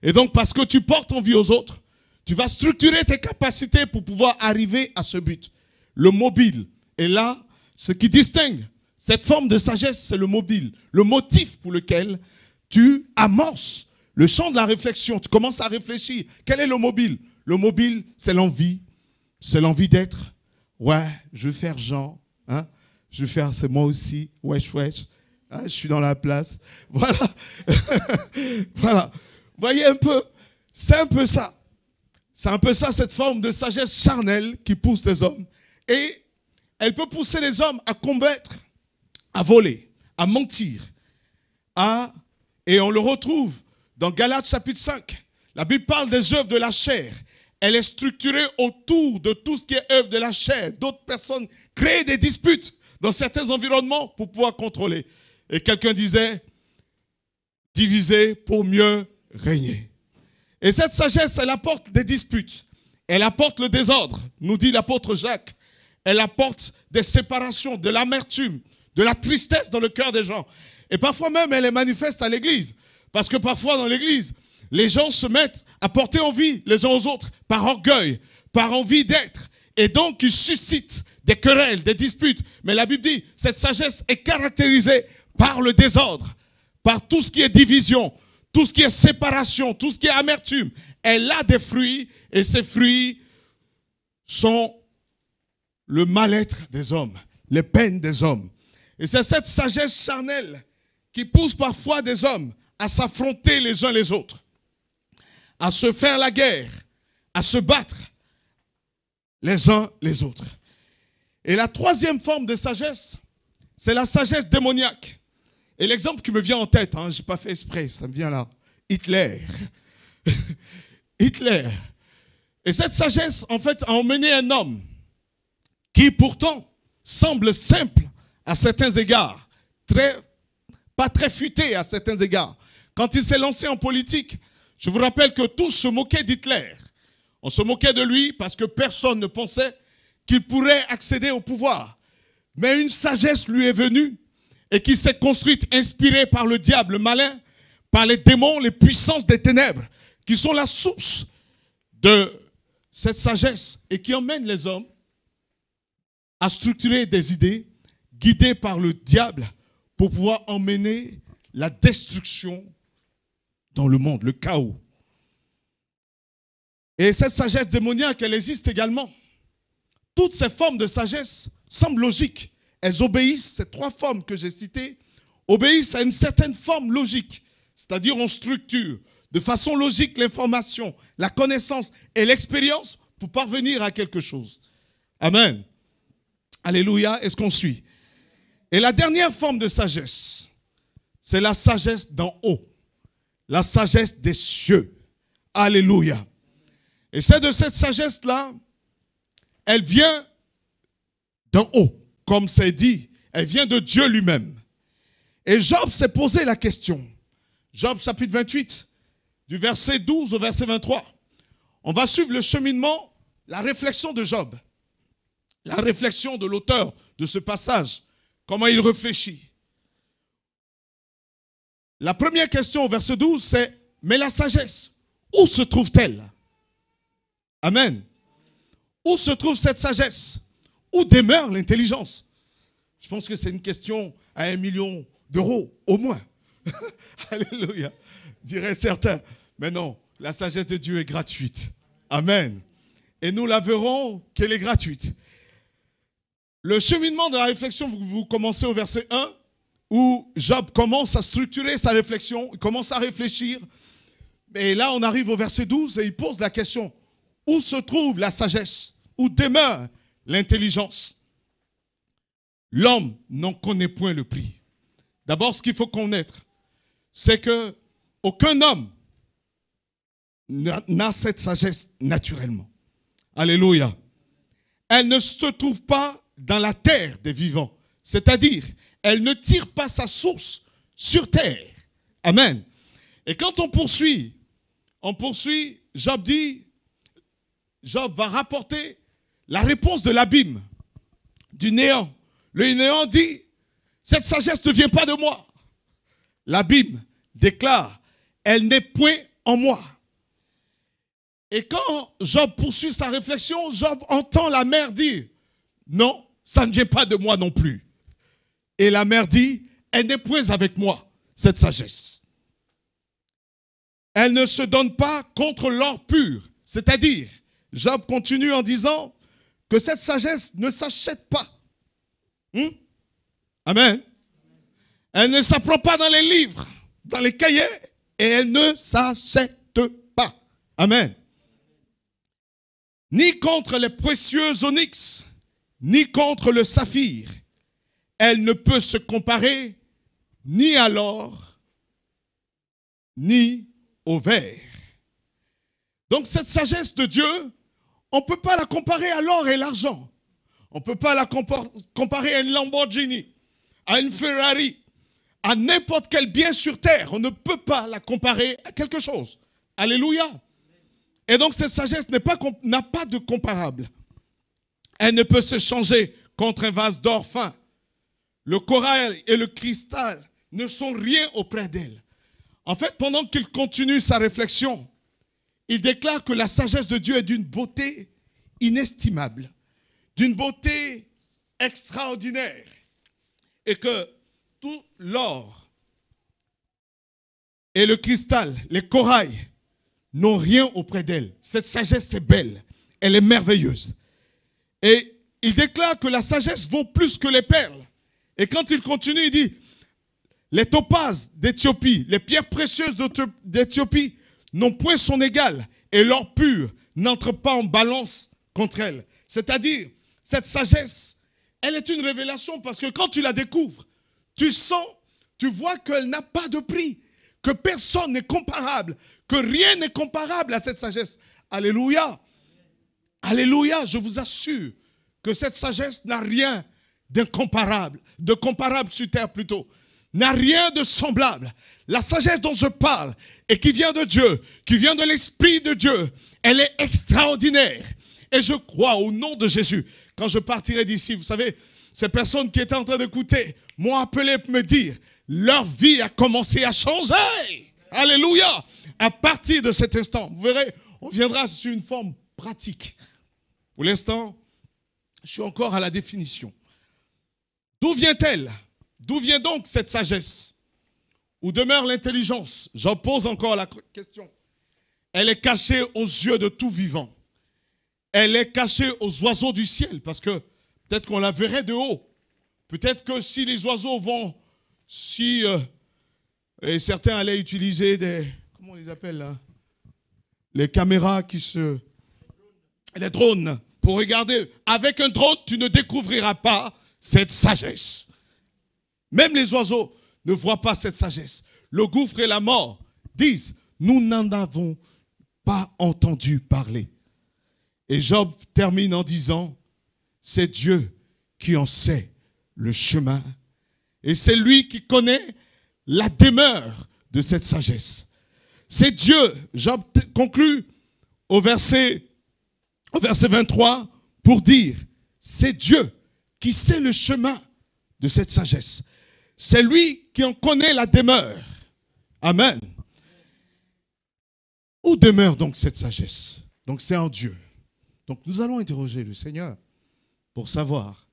Et donc parce que tu portes envie aux autres, tu vas structurer tes capacités pour pouvoir arriver à ce but. Le mobile. Et là, ce qui distingue cette forme de sagesse, c'est le mobile. Le motif pour lequel tu amorces le champ de la réflexion. Tu commences à réfléchir. Quel est le mobile? Le mobile, c'est l'envie. C'est l'envie d'être. Ouais, je veux faire Jean. Hein? Je veux faire, c'est moi aussi. Wesh, wesh. Hein, je suis dans la place. Voilà. Voilà. Voyez un peu, c'est un peu ça. C'est un peu ça, cette forme de sagesse charnelle qui pousse les hommes. Et elle peut pousser les hommes à combattre, à voler, à mentir. Et on le retrouve dans Galates chapitre 5. La Bible parle des œuvres de la chair. Elle est structurée autour de tout ce qui est œuvre de la chair. D'autres personnes créent des disputes dans certains environnements pour pouvoir contrôler. Et quelqu'un disait, diviser pour mieux régner. Et cette sagesse, elle apporte des disputes. Elle apporte le désordre, nous dit l'apôtre Jacques. Elle apporte des séparations, de l'amertume, de la tristesse dans le cœur des gens. Et parfois même, elle est manifeste à l'église. Parce que parfois dans l'église, les gens se mettent à porter envie les uns aux autres par orgueil, par envie d'être. Et donc, ils suscitent des querelles, des disputes. Mais la Bible dit, cette sagesse est caractérisée par le désordre, par tout ce qui est division, tout ce qui est séparation, tout ce qui est amertume. Elle a des fruits et ces fruits sont le mal-être des hommes, les peines des hommes. Et c'est cette sagesse charnelle qui pousse parfois des hommes à s'affronter les uns les autres, à se faire la guerre, à se battre les uns les autres. Et la troisième forme de sagesse, c'est la sagesse démoniaque. Et l'exemple qui me vient en tête, je n'ai pas fait exprès, ça me vient là, Hitler. Hitler. Et cette sagesse, en fait, a emmené un homme qui pourtant semble simple à certains égards, pas très futé à certains égards. Quand il s'est lancé en politique, je vous rappelle que tous se moquaient d'Hitler. On se moquait de lui parce que personne ne pensait qu'il pourrait accéder au pouvoir. Mais une sagesse lui est venue et qui s'est construite, inspirée par le diable, le malin, par les démons, les puissances des ténèbres, qui sont la source de cette sagesse et qui emmène les hommes à structurer des idées guidées par le diable pour pouvoir emmener la destruction dans le monde, le chaos. Et cette sagesse démoniaque, elle existe également. Toutes ces formes de sagesse semblent logiques. Elles obéissent, ces trois formes que j'ai citées, obéissent à une certaine forme logique. C'est-à-dire on structure de façon logique l'information, la connaissance et l'expérience pour parvenir à quelque chose. Amen. Alléluia. Est-ce qu'on suit? Et la dernière forme de sagesse, c'est la sagesse d'en haut. La sagesse des cieux. Alléluia. Et c'est de cette sagesse-là, elle vient d'en haut, comme c'est dit. Elle vient de Dieu lui-même. Et Job s'est posé la question. Job chapitre 28, du verset 12 au verset 23. On va suivre le cheminement, la réflexion de Job. La réflexion de l'auteur de ce passage. Comment il réfléchit. La première question au verset 12, c'est « Mais la sagesse, où se trouve-t-elle » Amen. Où se trouve cette sagesse? Où demeure l'intelligence? Je pense que c'est une question à 1 million d'euros, au moins. Alléluia, diraient certains. Mais non, La sagesse de Dieu est gratuite. Amen. Et nous la verrons qu'elle est gratuite. Le cheminement de la réflexion, vous commencez au verset 1, où Job commence à structurer sa réflexion, il commence à réfléchir. Et là, on arrive au verset 12 et il pose la question, où se trouve la sagesse? Où demeure l'intelligence? L'homme n'en connaît point le prix. D'abord, ce qu'il faut connaître, c'est que aucun homme n'a cette sagesse naturellement. Alléluia. Elle ne se trouve pas dans la terre des vivants. C'est-à-dire, elle ne tire pas sa source sur terre. Amen. Et quand on poursuit, Job va rapporter la réponse de l'abîme, du néant. Le néant dit, cette sagesse ne vient pas de moi. L'abîme déclare, elle n'est point en moi. Et quand Job poursuit sa réflexion, Job entend la mer dire, non, ça ne vient pas de moi non plus. Et la mer dit, elle n'est point avec moi, cette sagesse. Elle ne se donne pas contre l'or pur. C'est-à-dire, Job continue en disant que cette sagesse ne s'achète pas. Amen. Elle ne s'apprend pas dans les livres, dans les cahiers, et elle ne s'achète pas. Amen. Ni contre les précieux onyx, ni contre le saphir. Elle ne peut se comparer ni à l'or, ni au verre. Donc cette sagesse de Dieu, on ne peut pas la comparer à l'or et l'argent. On ne peut pas la comparer à une Lamborghini, à une Ferrari, à n'importe quel bien sur terre. On ne peut pas la comparer à quelque chose. Alléluia. Et donc cette sagesse n'a pas de comparable. Elle ne peut se changer contre un vase d'or fin. Le corail et le cristal ne sont rien auprès d'elle. En fait, pendant qu'il continue sa réflexion, il déclare que la sagesse de Dieu est d'une beauté inestimable, d'une beauté extraordinaire, et que tout l'or et le cristal, les corails, n'ont rien auprès d'elle. Cette sagesse est belle, elle est merveilleuse. Et il déclare que la sagesse vaut plus que les perles. Et quand il continue, il dit, les topazes d'Éthiopie, les pierres précieuses d'Éthiopie n'ont point son égal, et l'or pur n'entre pas en balance contre elle. C'est-à-dire, cette sagesse, elle est une révélation parce que quand tu la découvres, tu sens, tu vois qu'elle n'a pas de prix, que personne n'est comparable, que rien n'est comparable à cette sagesse. Alléluia. Alléluia, je vous assure que cette sagesse n'a rien d'incomparable, de comparable sur terre plutôt, n'a rien de semblable. La sagesse dont je parle et qui vient de Dieu, qui vient de l'Esprit de Dieu, elle est extraordinaire. Et je crois au nom de Jésus, quand je partirai d'ici, vous savez, ces personnes qui étaient en train d'écouter m'ont appelé pour me dire, leur vie a commencé à changer. Alléluia. À partir de cet instant, vous verrez, on viendra sur une forme pratique. Pour l'instant, je suis encore à la définition. D'où vient-elle? D'où vient donc cette sagesse? Où demeure l'intelligence? J'en pose encore la question. Elle est cachée aux yeux de tout vivant. Elle est cachée aux oiseaux du ciel, parce que peut-être qu'on la verrait de haut. Peut-être que si les oiseaux vont, et certains allaient utiliser des, comment on les appelle là? Les caméras les drones, pour regarder. Avec un drone, tu ne découvriras pas cette sagesse. Même les oiseaux ne voient pas cette sagesse. Le gouffre et la mort disent, nous n'en avons pas entendu parler. Et Job termine en disant, c'est Dieu qui en sait le chemin. Et c'est lui qui connaît la demeure de cette sagesse. C'est Dieu, Job conclut au verset 23 pour dire, c'est Dieu qui sait le chemin de cette sagesse. C'est lui qui en connaît la demeure. Amen. Où demeure donc cette sagesse? Donc c'est en Dieu. Donc nous allons interroger le Seigneur pour savoir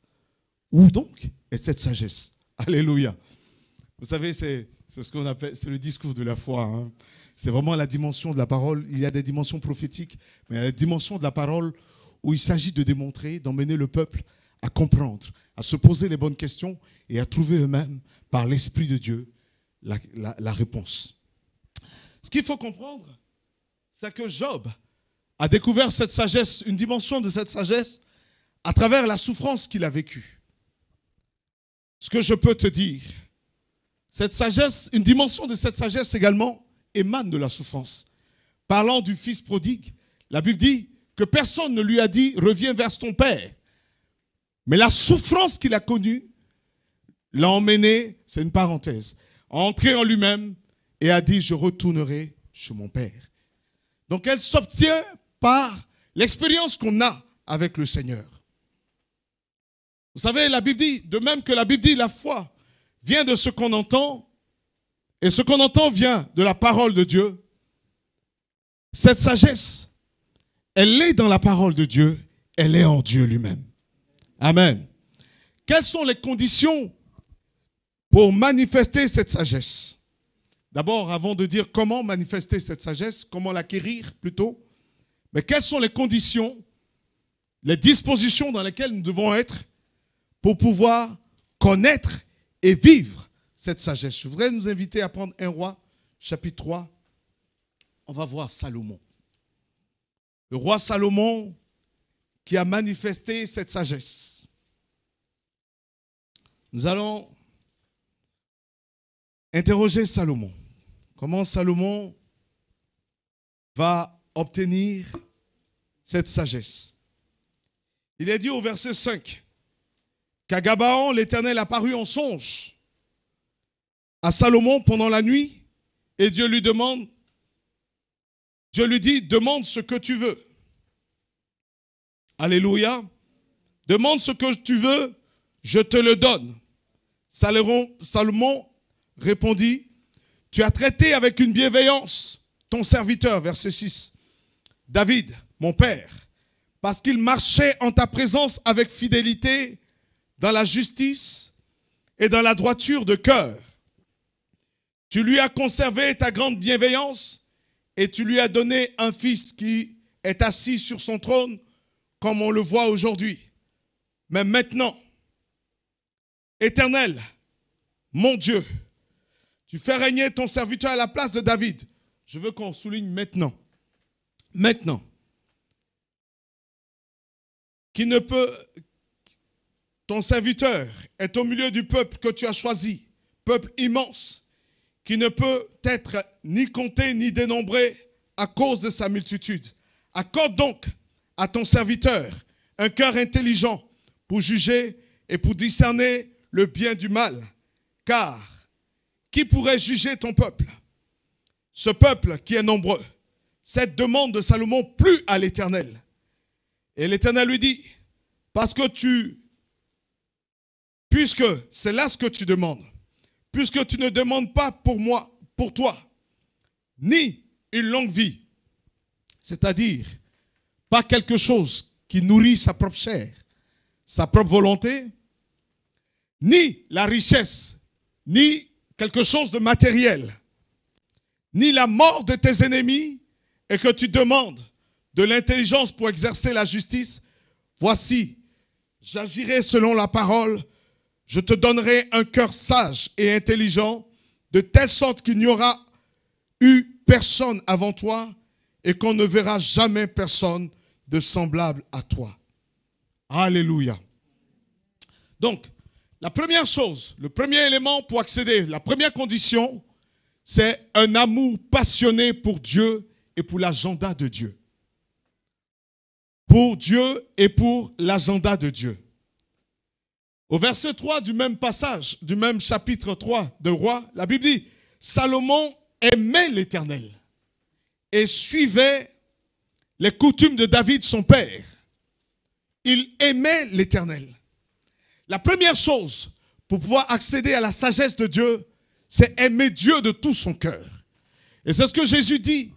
où donc est cette sagesse. Alléluia. Vous savez, c'est ce qu'on appelle, c'est le discours de la foi. Hein. c'est vraiment la dimension de la parole. Il y a des dimensions prophétiques, mais il y a la dimension de la parole où il s'agit de démontrer, d'emmener le peuple à comprendre, à se poser les bonnes questions et à trouver eux-mêmes, par l'Esprit de Dieu, la réponse. Ce qu'il faut comprendre, c'est que Job a découvert cette sagesse, une dimension de cette sagesse, à travers la souffrance qu'il a vécue. Ce que je peux te dire, cette sagesse, une dimension de cette sagesse également émane de la souffrance. Parlant du fils prodigue, la Bible dit que personne ne lui a dit « reviens vers ton père ». Mais la souffrance qu'il a connue l'a emmené, c'est une parenthèse, à entrer en lui-même et a dit « je retournerai chez mon père ». Donc elle s'obtient par l'expérience qu'on a avec le Seigneur. Vous savez, la Bible dit, de même que la Bible dit, la foi vient de ce qu'on entend, et ce qu'on entend vient de la parole de Dieu. Cette sagesse, elle est dans la parole de Dieu, elle est en Dieu lui-même. Amen. Quelles sont les conditions pour manifester cette sagesse? D'abord, avant de dire comment manifester cette sagesse, comment l'acquérir plutôt, mais quelles sont les conditions, les dispositions dans lesquelles nous devons être pour pouvoir connaître et vivre cette sagesse? Je voudrais nous inviter à prendre 1 Roi, chapitre 3. On va voir Salomon. Le roi Salomon qui a manifesté cette sagesse. Nous allons interroger Salomon. Comment Salomon va obtenir cette sagesse? Il est dit au verset 5 qu'à Gabaon, l'Éternel apparut en songe à Salomon pendant la nuit et Dieu lui dit, demande ce que tu veux. Alléluia. Demande ce que tu veux, je te le donne. Salomon répondit, tu as traité avec une bienveillance ton serviteur, verset 6, David, mon père, parce qu'il marchait en ta présence avec fidélité dans la justice et dans la droiture de cœur. Tu lui as conservé ta grande bienveillance et tu lui as donné un fils qui est assis sur son trône comme on le voit aujourd'hui. Mais maintenant, Éternel, mon Dieu, tu fais régner ton serviteur à la place de David. Je veux qu'on souligne maintenant. Maintenant. Qui ne peut... Ton serviteur est au milieu du peuple que tu as choisi, peuple immense, qui ne peut être ni compté ni dénombré à cause de sa multitude. Accorde donc à ton serviteur un cœur intelligent pour juger et pour discerner le bien du mal. Car qui pourrait juger ton peuple? Ce peuple qui est nombreux. Cette demande de Salomon plut à l'Éternel. Et l'Éternel lui dit, puisque c'est là ce que tu demandes, puisque tu ne demandes pas pour moi, pour toi, ni une longue vie, c'est-à-dire pas quelque chose qui nourrit sa propre chair, sa propre volonté, ni la richesse, ni quelque chose de matériel, ni la mort de tes ennemis, et que tu demandes de l'intelligence pour exercer la justice, voici, j'agirai selon la parole, je te donnerai un cœur sage et intelligent, de telle sorte qu'il n'y aura eu personne avant toi et qu'on ne verra jamais personne de semblable à toi. Alléluia. Donc, la première chose, le premier élément pour accéder, la première condition, c'est un amour passionné pour Dieu et pour l'agenda de Dieu. Pour Dieu et pour l'agenda de Dieu. Au verset 3 du même passage, du même chapitre 3 de Roi, la Bible dit, Salomon aimait l'Éternel et suivait les coutumes de David, son père. Il aimait l'Éternel. La première chose pour pouvoir accéder à la sagesse de Dieu, c'est aimer Dieu de tout son cœur. Et c'est ce que Jésus dit.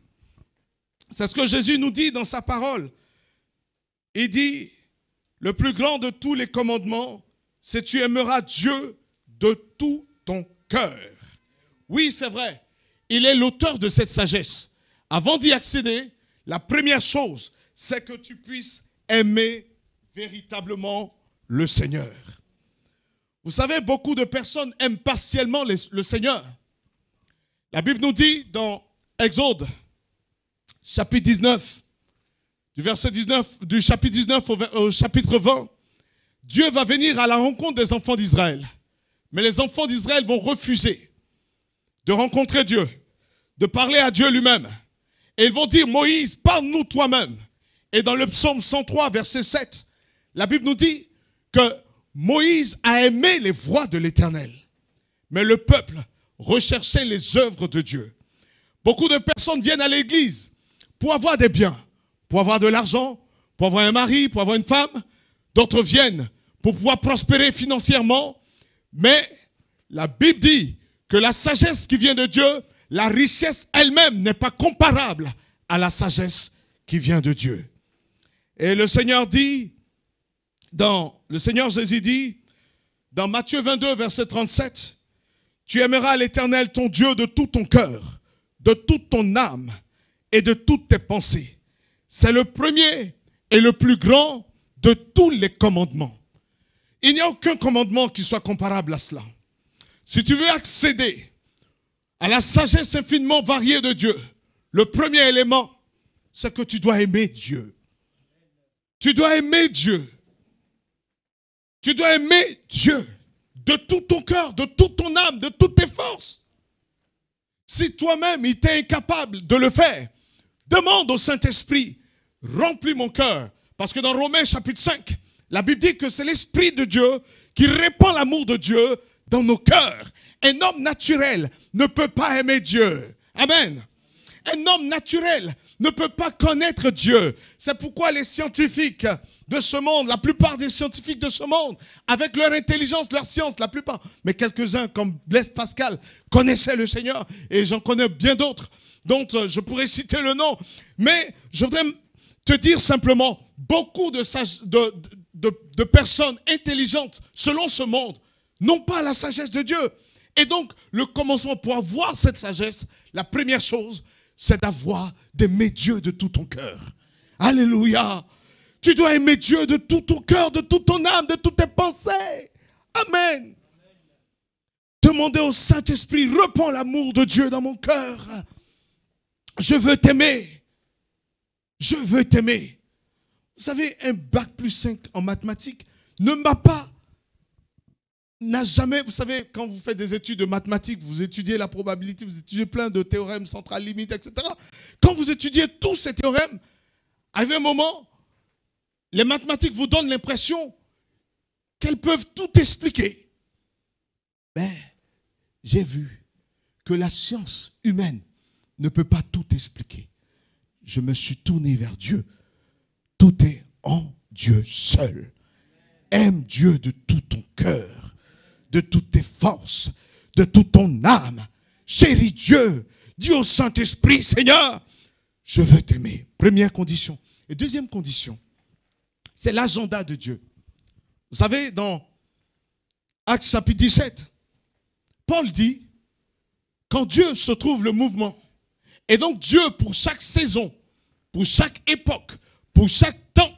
C'est ce que Jésus nous dit dans sa parole. Il dit, le plus grand de tous les commandements, c'est tu aimeras Dieu de tout ton cœur. Oui, c'est vrai. il est l'auteur de cette sagesse. Avant d'y accéder, la première chose, c'est que tu puisses aimer véritablement le Seigneur. Vous savez, beaucoup de personnes aiment partiellement le Seigneur. La Bible nous dit dans Exode, chapitre 19, du verset 19, du chapitre 19 au chapitre 20, Dieu va venir à la rencontre des enfants d'Israël. Mais les enfants d'Israël vont refuser de rencontrer Dieu, de parler à Dieu lui-même. Et ils vont dire, Moïse, parle-nous toi-même. Et dans le psaume 103, verset 7, la Bible nous dit que Moïse a aimé les voies de l'Éternel. Mais le peuple recherchait les œuvres de Dieu. Beaucoup de personnes viennent à l'église pour avoir des biens, pour avoir de l'argent, pour avoir un mari, pour avoir une femme. D'autres viennent pour pouvoir prospérer financièrement. Mais la Bible dit que la sagesse qui vient de Dieu, la richesse elle-même n'est pas comparable à la sagesse qui vient de Dieu. Et le Seigneur dit, le Seigneur Jésus dit, dans Matthieu 22, verset 37, « Tu aimeras l'Éternel ton Dieu de tout ton cœur, de toute ton âme et de toutes tes pensées. » C'est le premier et le plus grand de tous les commandements. Il n'y a aucun commandement qui soit comparable à cela. Si tu veux accéder à la sagesse infiniment variée de Dieu, le premier élément, c'est que tu dois aimer Dieu. Tu dois aimer Dieu. Tu dois aimer Dieu de tout ton cœur, de toute ton âme, de toutes tes forces. Si toi-même, il t'est incapable de le faire, demande au Saint-Esprit, remplis mon cœur. Parce que dans Romains chapitre 5, la Bible dit que c'est l'Esprit de Dieu qui répand l'amour de Dieu dans nos cœurs. Un homme naturel ne peut pas aimer Dieu. Amen. Un homme naturel ne peut pas connaître Dieu. C'est pourquoi les scientifiques de ce monde, la plupart des scientifiques de ce monde, avec leur intelligence, leur science, la plupart, mais quelques-uns comme Blaise Pascal, connaissaient le Seigneur, et j'en connais bien d'autres, dont je pourrais citer le nom. Mais je voudrais te dire simplement, beaucoup de personnes intelligentes, selon ce monde, n'ont pas la sagesse de Dieu. Et donc, le commencement pour avoir cette sagesse, la première chose, c'est d'aimer Dieu de tout ton cœur. Alléluia. Tu dois aimer Dieu de tout ton cœur, de toute ton âme, de toutes tes pensées. Amen. Demandez au Saint-Esprit, répands l'amour de Dieu dans mon cœur. Je veux t'aimer. Je veux t'aimer. Vous savez, un bac plus 5 en mathématiques n'a jamais, vous savez, quand vous faites des études de mathématiques, vous étudiez la probabilité, vous étudiez plein de théorèmes, centrales, limites, etc. Quand vous étudiez tous ces théorèmes, à un moment, les mathématiques vous donnent l'impression qu'elles peuvent tout expliquer. Mais j'ai vu que la science humaine ne peut pas tout expliquer. Je me suis tourné vers Dieu. Tout est en Dieu seul. Aime Dieu de tout ton cœur, de toutes tes forces, de toute ton âme. Chéris Dieu. Dis au Saint-Esprit, Seigneur, je veux t'aimer. Première condition. Et deuxième condition, c'est l'agenda de Dieu. Vous savez, dans Actes chapitre 17, Paul dit, quand Dieu se trouve le mouvement, et donc Dieu, pour chaque saison, pour chaque époque, pour chaque temps,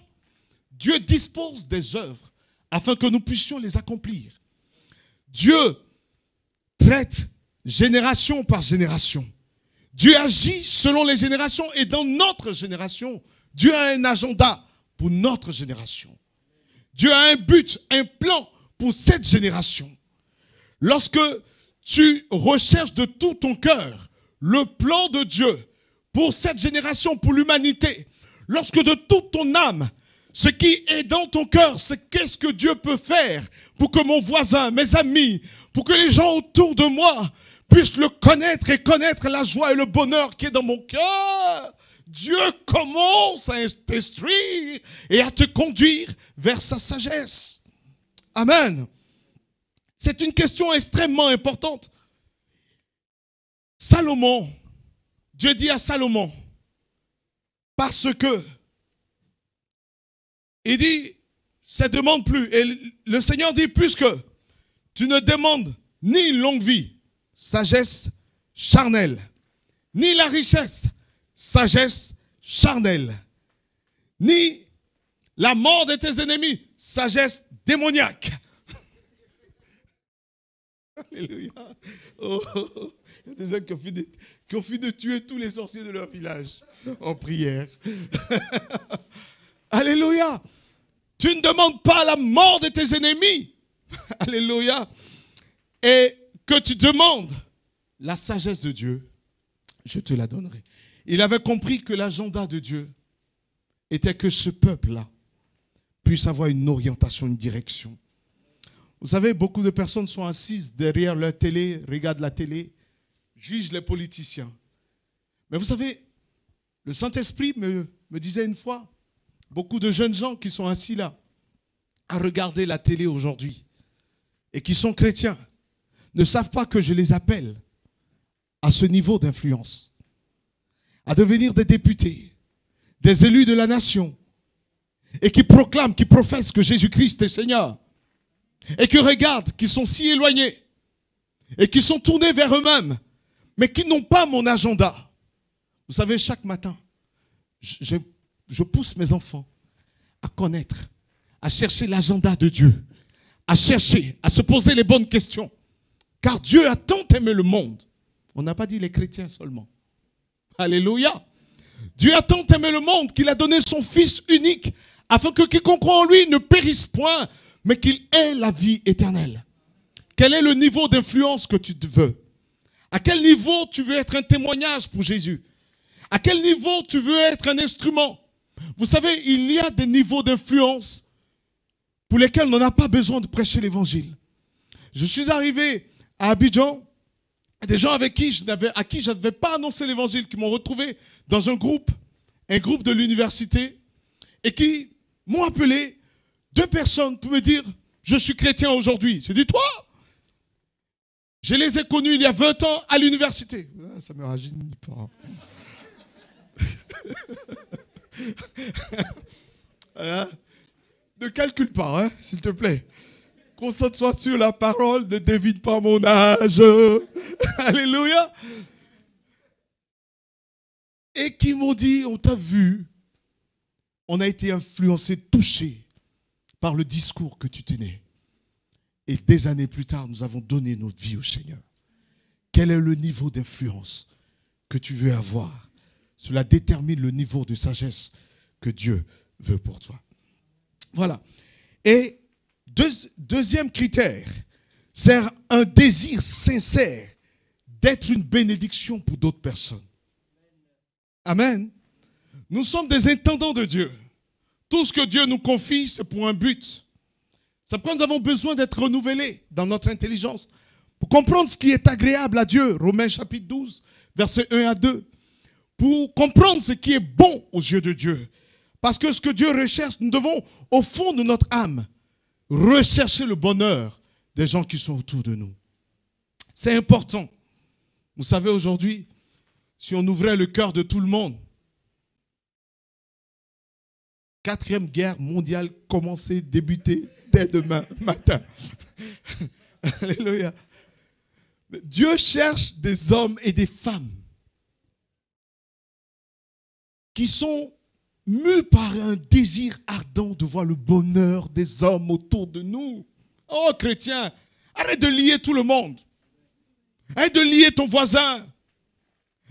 Dieu dispose des œuvres afin que nous puissions les accomplir. Dieu traite génération par génération. Dieu agit selon les générations et dans notre génération, Dieu a un agenda pour notre génération. Dieu a un but, un plan pour cette génération. Lorsque tu recherches de tout ton cœur le plan de Dieu pour cette génération, pour l'humanité, lorsque de toute ton âme, ce qui est dans ton cœur, c'est qu'est-ce que Dieu peut faire pour que mon voisin, mes amis, pour que les gens autour de moi puissent le connaître et connaître la joie et le bonheur qui est dans mon cœur. Dieu commence à t'instruire et à te conduire vers sa sagesse. Amen. C'est une question extrêmement importante. Salomon, Dieu dit à Salomon, parce que, il dit, ça ne demande plus. Et le Seigneur dit, puisque tu ne demandes ni une longue vie, sagesse charnelle, ni la richesse, sagesse charnelle, ni la mort de tes ennemis, sagesse démoniaque. Alléluia. Oh, il y a des gens qui ont fini de tuer tous les sorciers de leur village en prière. Alléluia. Tu ne demandes pas la mort de tes ennemis. Alléluia. Et que tu demandes la sagesse de Dieu, je te la donnerai. Il avait compris que l'agenda de Dieu était que ce peuple-là puisse avoir une orientation, une direction. Vous savez, beaucoup de personnes sont assises derrière leur télé, regardent la télé, jugent les politiciens. Mais vous savez, le Saint-Esprit me disait une fois, beaucoup de jeunes gens qui sont assis là, à regarder la télé aujourd'hui, et qui sont chrétiens, ne savent pas que je les appelle à ce niveau d'influence, à devenir des députés, des élus de la nation, et qui proclament, qui professent que Jésus-Christ est Seigneur, et qui regardent, qui sont si éloignés, et qui sont tournés vers eux-mêmes, mais qui n'ont pas mon agenda. Vous savez, chaque matin, je pousse mes enfants à connaître, à chercher l'agenda de Dieu, à chercher, à se poser les bonnes questions. Car Dieu a tant aimé le monde. On n'a pas dit les chrétiens seulement. Alléluia. Dieu a tant aimé le monde qu'il a donné son Fils unique afin que quiconque croit en lui ne périsse point, mais qu'il ait la vie éternelle. Quel est le niveau d'influence que tu veux? À quel niveau tu veux être un témoignage pour Jésus? À quel niveau tu veux être un instrument? Vous savez, il y a des niveaux d'influence pour lesquels on n'a pas besoin de prêcher l'évangile. Je suis arrivé à Abidjan, des gens à qui je n'avais pas annoncé l'évangile, qui m'ont retrouvé dans un groupe de l'université, et qui m'ont appelé, 2 personnes pour me dire, je suis chrétien aujourd'hui. J'ai dit, toi? Je les ai connus il y a 20 ans à l'université. Ça me rajeunit pas. Hein? Ne calcule pas, hein, s'il te plaît. Concentre-toi sur la parole, ne devine pas mon âge. Alléluia. Et qui m'ont dit, on t'a vu, on a été influencé, touché par le discours que tu tenais. Et des années plus tard, nous avons donné notre vie au Seigneur. Quel est le niveau d'influence que tu veux avoir? Cela détermine le niveau de sagesse que Dieu veut pour toi. Voilà. Et deuxième critère, c'est un désir sincère d'être une bénédiction pour d'autres personnes. Amen. Nous sommes des intendants de Dieu. Tout ce que Dieu nous confie, c'est pour un but. C'est pourquoi nous avons besoin d'être renouvelés dans notre intelligence pour comprendre ce qui est agréable à Dieu. Romains chapitre 12, versets 1 à 2. Pour comprendre ce qui est bon aux yeux de Dieu. Parce que ce que Dieu recherche, nous devons, au fond de notre âme, rechercher le bonheur des gens qui sont autour de nous. C'est important. Vous savez, aujourd'hui, si on ouvrait le cœur de tout le monde, 4e guerre mondiale commençait, débuter dès demain matin. Alléluia. Dieu cherche des hommes et des femmes qui sont mus par un désir ardent de voir le bonheur des hommes autour de nous. Oh chrétien, arrête de lier tout le monde. Arrête de lier ton voisin.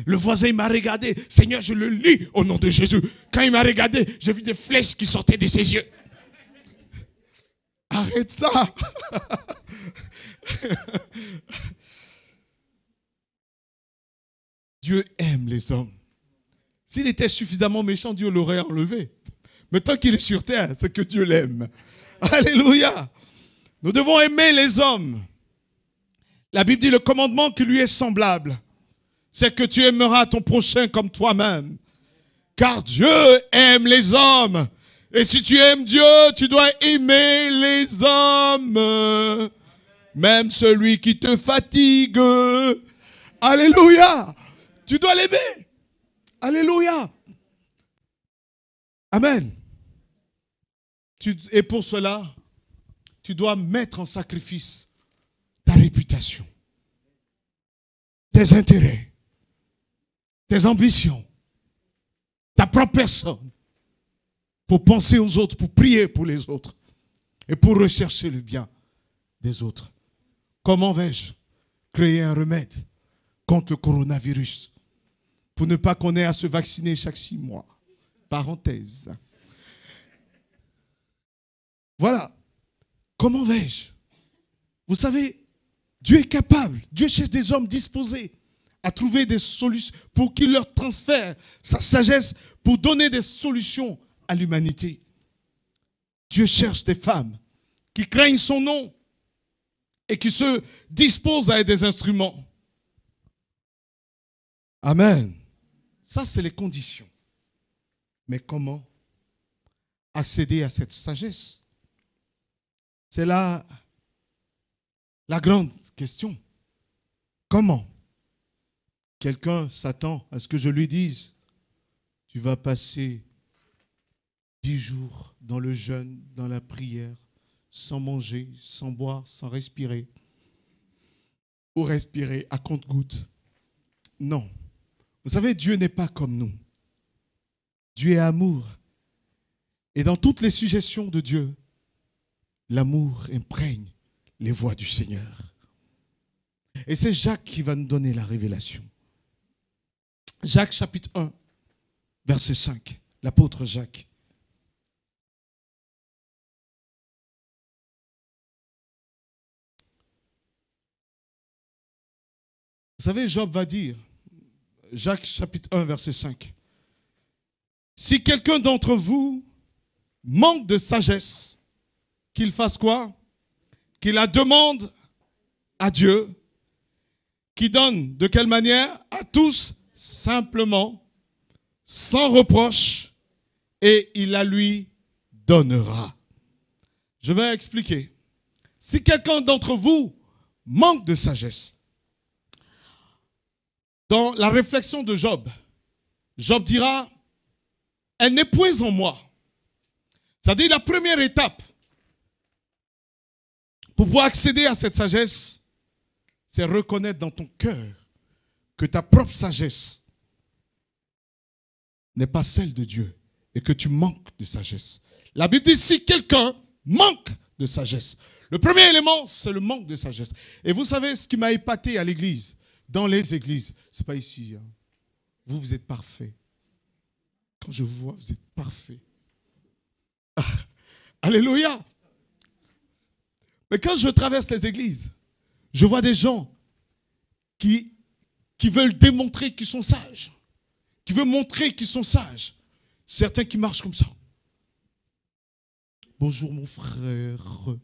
Le voisin, il m'a regardé. Seigneur, je le lis au nom de Jésus. Quand il m'a regardé, j'ai vu des flèches qui sortaient de ses yeux. Arrête ça. Dieu aime les hommes. S'il était suffisamment méchant, Dieu l'aurait enlevé. Mais tant qu'il est sur terre, c'est que Dieu l'aime. Alléluia. Nous devons aimer les hommes. La Bible dit le commandement qui lui est semblable, c'est que tu aimeras ton prochain comme toi-même. Car Dieu aime les hommes. Et si tu aimes Dieu, tu dois aimer les hommes. Même celui qui te fatigue. Alléluia. Tu dois l'aimer. Alléluia. Amen. Et pour cela, tu dois mettre en sacrifice ta réputation, tes intérêts, tes ambitions, ta propre personne, pour penser aux autres, pour prier pour les autres et pour rechercher le bien des autres. Comment vais-je créer un remède contre le coronavirus pour ne pas qu'on ait à se vacciner chaque 6 mois? Parenthèse. Voilà. Comment vais-je? Vous savez, Dieu est capable. Dieu cherche des hommes disposés à trouver des solutions pour qu'il leur transfère sa sagesse pour donner des solutions à l'humanité. Dieu cherche des femmes qui craignent son nom et qui se disposent à être des instruments. Amen. Ça, c'est les conditions. Mais comment accéder à cette sagesse? C'est là la grande question. Comment? Quelqu'un s'attend à ce que je lui dise, tu vas passer 10 jours dans le jeûne, dans la prière, sans manger, sans boire, sans respirer. Ou respirer à compte-gouttes. Non. Vous savez, Dieu n'est pas comme nous. Dieu est amour. Et dans toutes les suggestions de Dieu, l'amour imprègne les voies du Seigneur. Et c'est Jacques qui va nous donner la révélation. Jacques chapitre 1, verset 5. L'apôtre Jacques. Vous savez, Job va dire, Jacques chapitre 1, verset 5. Si quelqu'un d'entre vous manque de sagesse, qu'il fasse quoi? Qu'il la demande à Dieu, qui donne de quelle manière? À tous, simplement, sans reproche, et il la lui donnera. Je vais expliquer. Si quelqu'un d'entre vous manque de sagesse, dans la réflexion de Job, Job dira, elle n'est point en moi. C'est-à-dire la première étape pour pouvoir accéder à cette sagesse, c'est reconnaître dans ton cœur que ta propre sagesse n'est pas celle de Dieu et que tu manques de sagesse. La Bible dit si quelqu'un manque de sagesse, le premier élément, c'est le manque de sagesse. Et vous savez ce qui m'a épaté à l'église, dans les églises, ce n'est pas ici. Hein. Vous êtes parfaits. Quand je vous vois, vous êtes parfaits. Ah, alléluia. Mais quand je traverse les églises, je vois des gens qui veulent démontrer qu'ils sont sages, qui veulent montrer qu'ils sont sages. Certains qui marchent comme ça. Bonjour mon frère,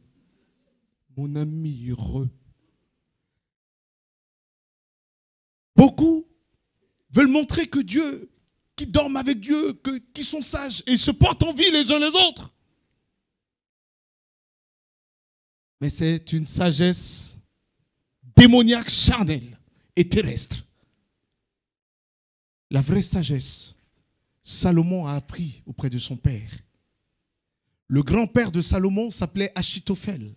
mon ami heureux. Beaucoup veulent montrer que Dieu, qu'ils dorment avec Dieu, qu'ils sont sages et ils se portent en vie les uns les autres. Mais c'est une sagesse démoniaque, charnelle et terrestre. La vraie sagesse, Salomon a appris auprès de son père. Le grand-père de Salomon s'appelait Achitophel.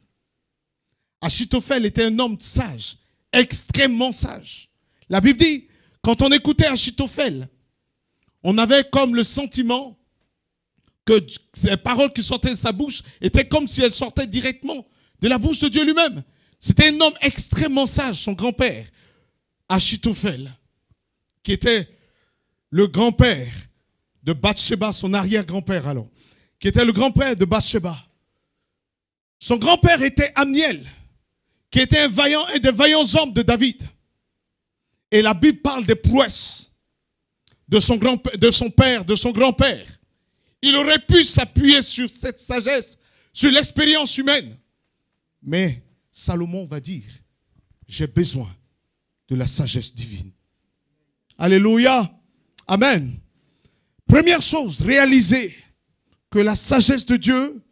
Achitophel était un homme sage, extrêmement sage. La Bible dit, quand on écoutait Achitophel, on avait comme le sentiment que les paroles qui sortaient de sa bouche étaient comme si elles sortaient directement de la bouche de Dieu lui-même. C'était un homme extrêmement sage, son grand-père, Achitophel, qui était le grand-père de Bathsheba, son arrière-grand-père alors, qui était le grand-père de Bathsheba. Son grand-père était Amiel, qui était un des vaillants hommes de David. Et la Bible parle des prouesses de son père, de son grand-père. Il aurait pu s'appuyer sur cette sagesse, sur l'expérience humaine. Mais Salomon va dire, j'ai besoin de la sagesse divine. Alléluia. Amen. Première chose, réaliser que la sagesse de Dieu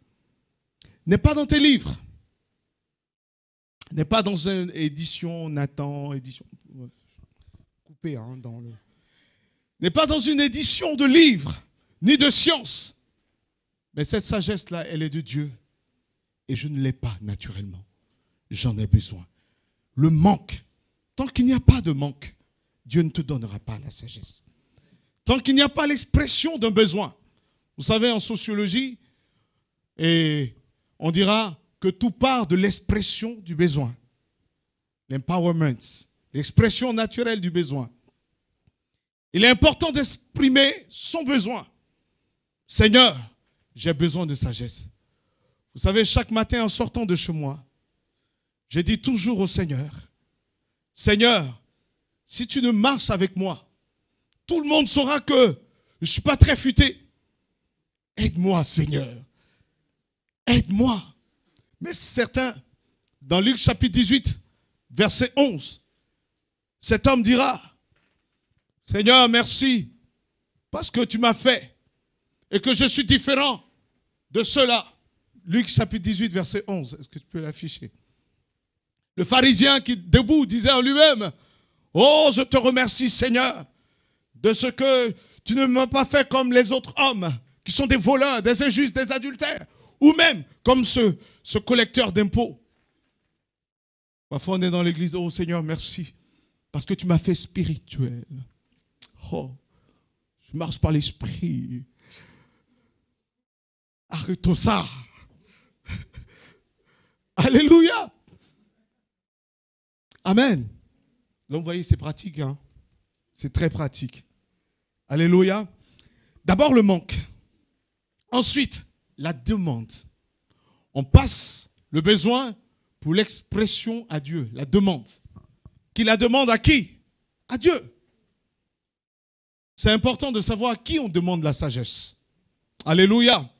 n'est pas dans tes livres. N'est pas dans une édition Nathan, édition coupée, hein, n'est pas dans une édition de livres, ni de sciences. Mais cette sagesse-là, elle est de Dieu. Et je ne l'ai pas naturellement. J'en ai besoin. Le manque, tant qu'il n'y a pas de manque, Dieu ne te donnera pas la sagesse. Tant qu'il n'y a pas l'expression d'un besoin. Vous savez, en sociologie, et on dira que tout part de l'expression du besoin. L'empowerment, l'expression naturelle du besoin. Il est important d'exprimer son besoin. Seigneur, j'ai besoin de sagesse. Vous savez, chaque matin en sortant de chez moi, je dis toujours au Seigneur, Seigneur, si tu ne marches avec moi, tout le monde saura que je ne suis pas très futé. Aide-moi, Seigneur. Aide-moi. Mais certains, dans Luc chapitre 18, verset 11, cet homme dira, Seigneur, merci, parce que tu m'as fait et que je suis différent de ceux-là. Luc chapitre 18, verset 11. Est-ce que tu peux l'afficher? Le pharisien qui, debout, disait en lui-même, oh, je te remercie, Seigneur, de ce que tu ne m'as pas fait comme les autres hommes, qui sont des voleurs, des injustes, des adultères, ou même comme ce collecteur d'impôts. Parfois, on est dans l'église, oh Seigneur, merci, parce que tu m'as fait spirituel. Oh, je marche par l'esprit. Arrêtons ça. Alléluia. Amen. Donc, vous voyez, c'est pratique. Hein? C'est très pratique. Alléluia. D'abord, le manque. Ensuite, la demande. On passe le besoin pour l'expression à Dieu. La demande. Qui la demande à qui? À Dieu. C'est important de savoir à qui on demande la sagesse. Alléluia.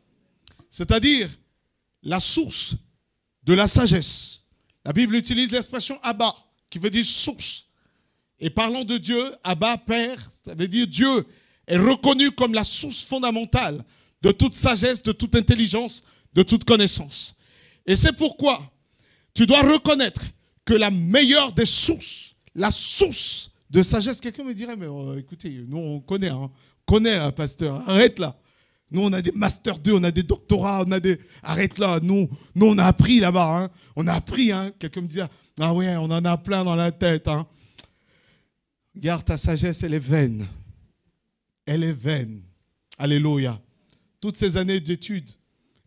C'est-à-dire la source de la sagesse. La Bible utilise l'expression Abba, qui veut dire source. Et parlant de Dieu, Abba, Père, ça veut dire Dieu est reconnu comme la source fondamentale de toute sagesse, de toute intelligence, de toute connaissance. Et c'est pourquoi tu dois reconnaître que la meilleure des sources, la source de sagesse, quelqu'un me dirait, mais écoutez, nous on connaît, pasteur, arrête là. Nous, on a des Master 2, on a des doctorats, on a des... Arrête là, nous on a appris là-bas. Hein. On a appris, hein. Quelqu'un me dit, ah ouais, on en a plein dans la tête. Hein. Garde ta sagesse, elle est vaine. Elle est vaine. Alléluia. Toutes ces années d'études,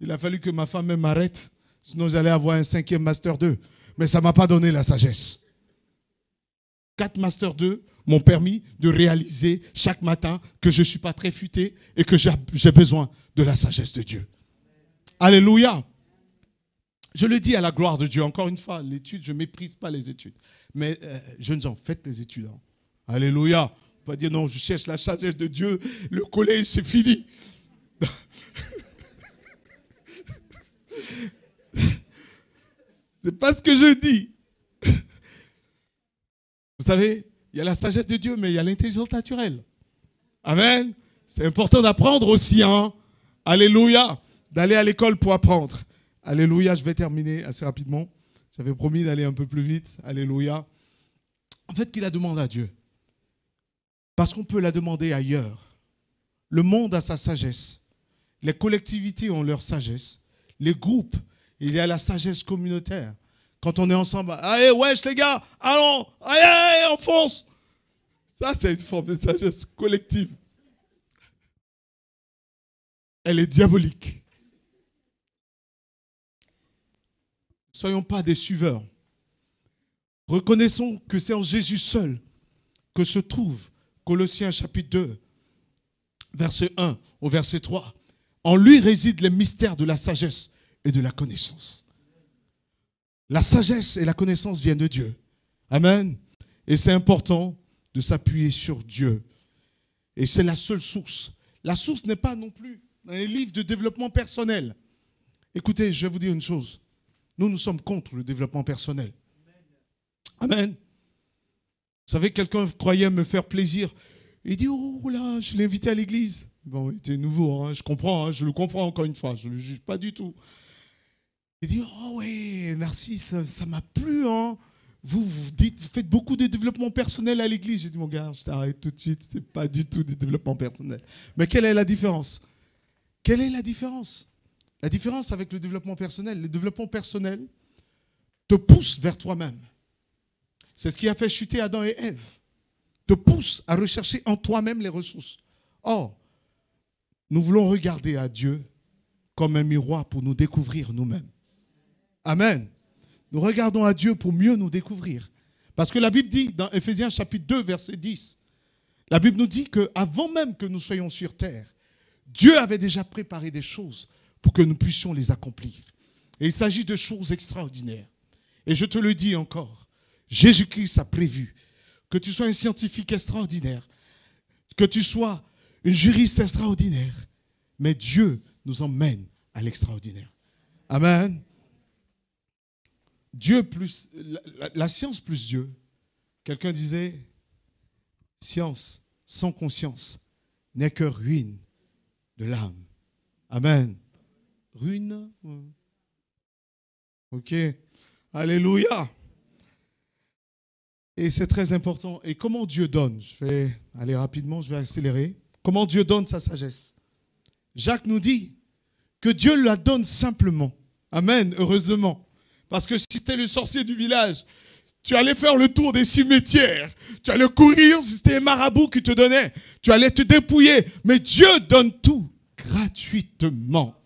il a fallu que ma femme même m'arrête, sinon j'allais avoir un 5e Master 2. Mais ça ne m'a pas donné la sagesse. 4 Master 2 m'ont permis de réaliser chaque matin que je ne suis pas très futé et que j'ai besoin de la sagesse de Dieu. Alléluia. Je le dis à la gloire de Dieu. Encore une fois, l'étude, je ne méprise pas les études. Mais jeunes gens, faites les études. Hein. Alléluia. Pas dire non, je cherche la sagesse de Dieu. Le collège, c'est fini. C'est pas ce que je dis. Vous savez, il y a la sagesse de Dieu, mais il y a l'intelligence naturelle. Amen. C'est important d'apprendre aussi. Hein? Alléluia. D'aller à l'école pour apprendre. Alléluia. Je vais terminer assez rapidement. J'avais promis d'aller un peu plus vite. Alléluia. En fait, qu'il la demande à Dieu. Parce qu'on peut la demander ailleurs. Le monde a sa sagesse. Les collectivités ont leur sagesse. Les groupes, il y a la sagesse communautaire. Quand on est ensemble, allez, wesh les gars, allons, allez, on fonce. Ça, c'est une forme de sagesse collective. Elle est diabolique. Soyons pas des suiveurs. Reconnaissons que c'est en Jésus seul que se trouve Colossiens chapitre 2, verset 1 au verset 3. En lui résident les mystères de la sagesse et de la connaissance. La sagesse et la connaissance viennent de Dieu. Amen. Et c'est important de s'appuyer sur Dieu. Et c'est la seule source. La source n'est pas non plus dans les livres de développement personnel. Écoutez, je vais vous dire une chose. Nous sommes contre le développement personnel. Amen. Vous savez, quelqu'un croyait me faire plaisir. Il dit, oh là, je l'ai invité à l'église. Bon, il était nouveau, hein, je comprends, hein, je le comprends encore une fois, je ne le juge pas du tout. Il dit, oh ouais, Narcisse, ça m'a plu, hein. Vous faites beaucoup de développement personnel à l'église. J'ai dit, mon gars, je t'arrête tout de suite, c'est pas du tout du développement personnel. Mais quelle est la différence? Quelle est la différence? La différence avec le développement personnel, le développement personnel te pousse vers toi-même. C'est ce qui a fait chuter Adam et Ève. te pousse à rechercher en toi-même les ressources. Or, nous voulons regarder à Dieu comme un miroir pour nous découvrir nous-mêmes. Amen. Nous regardons à Dieu pour mieux nous découvrir. Parce que la Bible dit, dans Éphésiens chapitre 2, verset 10, la Bible nous dit qu'avant même que nous soyons sur terre, Dieu avait déjà préparé des choses pour que nous puissions les accomplir. Et il s'agit de choses extraordinaires. Et je te le dis encore, Jésus-Christ a prévu que tu sois un scientifique extraordinaire, que tu sois une juriste extraordinaire, mais Dieu nous emmène à l'extraordinaire. Amen. Dieu plus, la science plus Dieu. Quelqu'un disait, science sans conscience n'est que ruine de l'âme. Amen. Ruine. Ok. Alléluia. Et c'est très important. Et comment Dieu donne? Je vais aller rapidement, je vais accélérer. Comment Dieu donne sa sagesse? Jacques nous dit que Dieu la donne simplement. Amen, heureusement. Parce que si c'était le sorcier du village, tu allais faire le tour des cimetières. Tu allais courir si c'était un marabout qui te donnait. Tu allais te dépouiller. Mais Dieu donne tout gratuitement.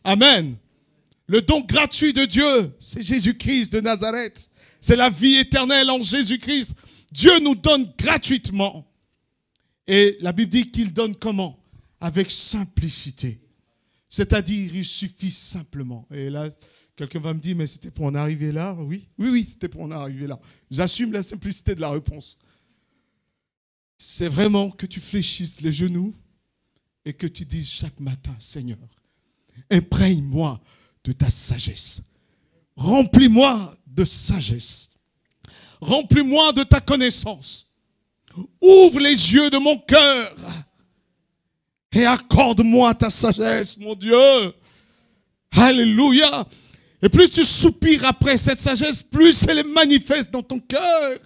Amen. Le don gratuit de Dieu, c'est Jésus-Christ de Nazareth. C'est la vie éternelle en Jésus-Christ. Dieu nous donne gratuitement. Et la Bible dit qu'il donne comment? Avec simplicité. C'est-à-dire, il suffit simplement. Et là, quelqu'un va me dire, mais c'était pour en arriver là? Oui, c'était pour en arriver là. J'assume la simplicité de la réponse. C'est vraiment que tu fléchisses les genoux et que tu dises chaque matin, Seigneur, imprègne-moi de ta sagesse. Remplis-moi de sagesse. Remplis-moi de ta connaissance. Ouvre les yeux de mon cœur et accorde-moi ta sagesse, mon Dieu. Alléluia. Et plus tu soupires après cette sagesse, plus elle est manifeste dans ton cœur,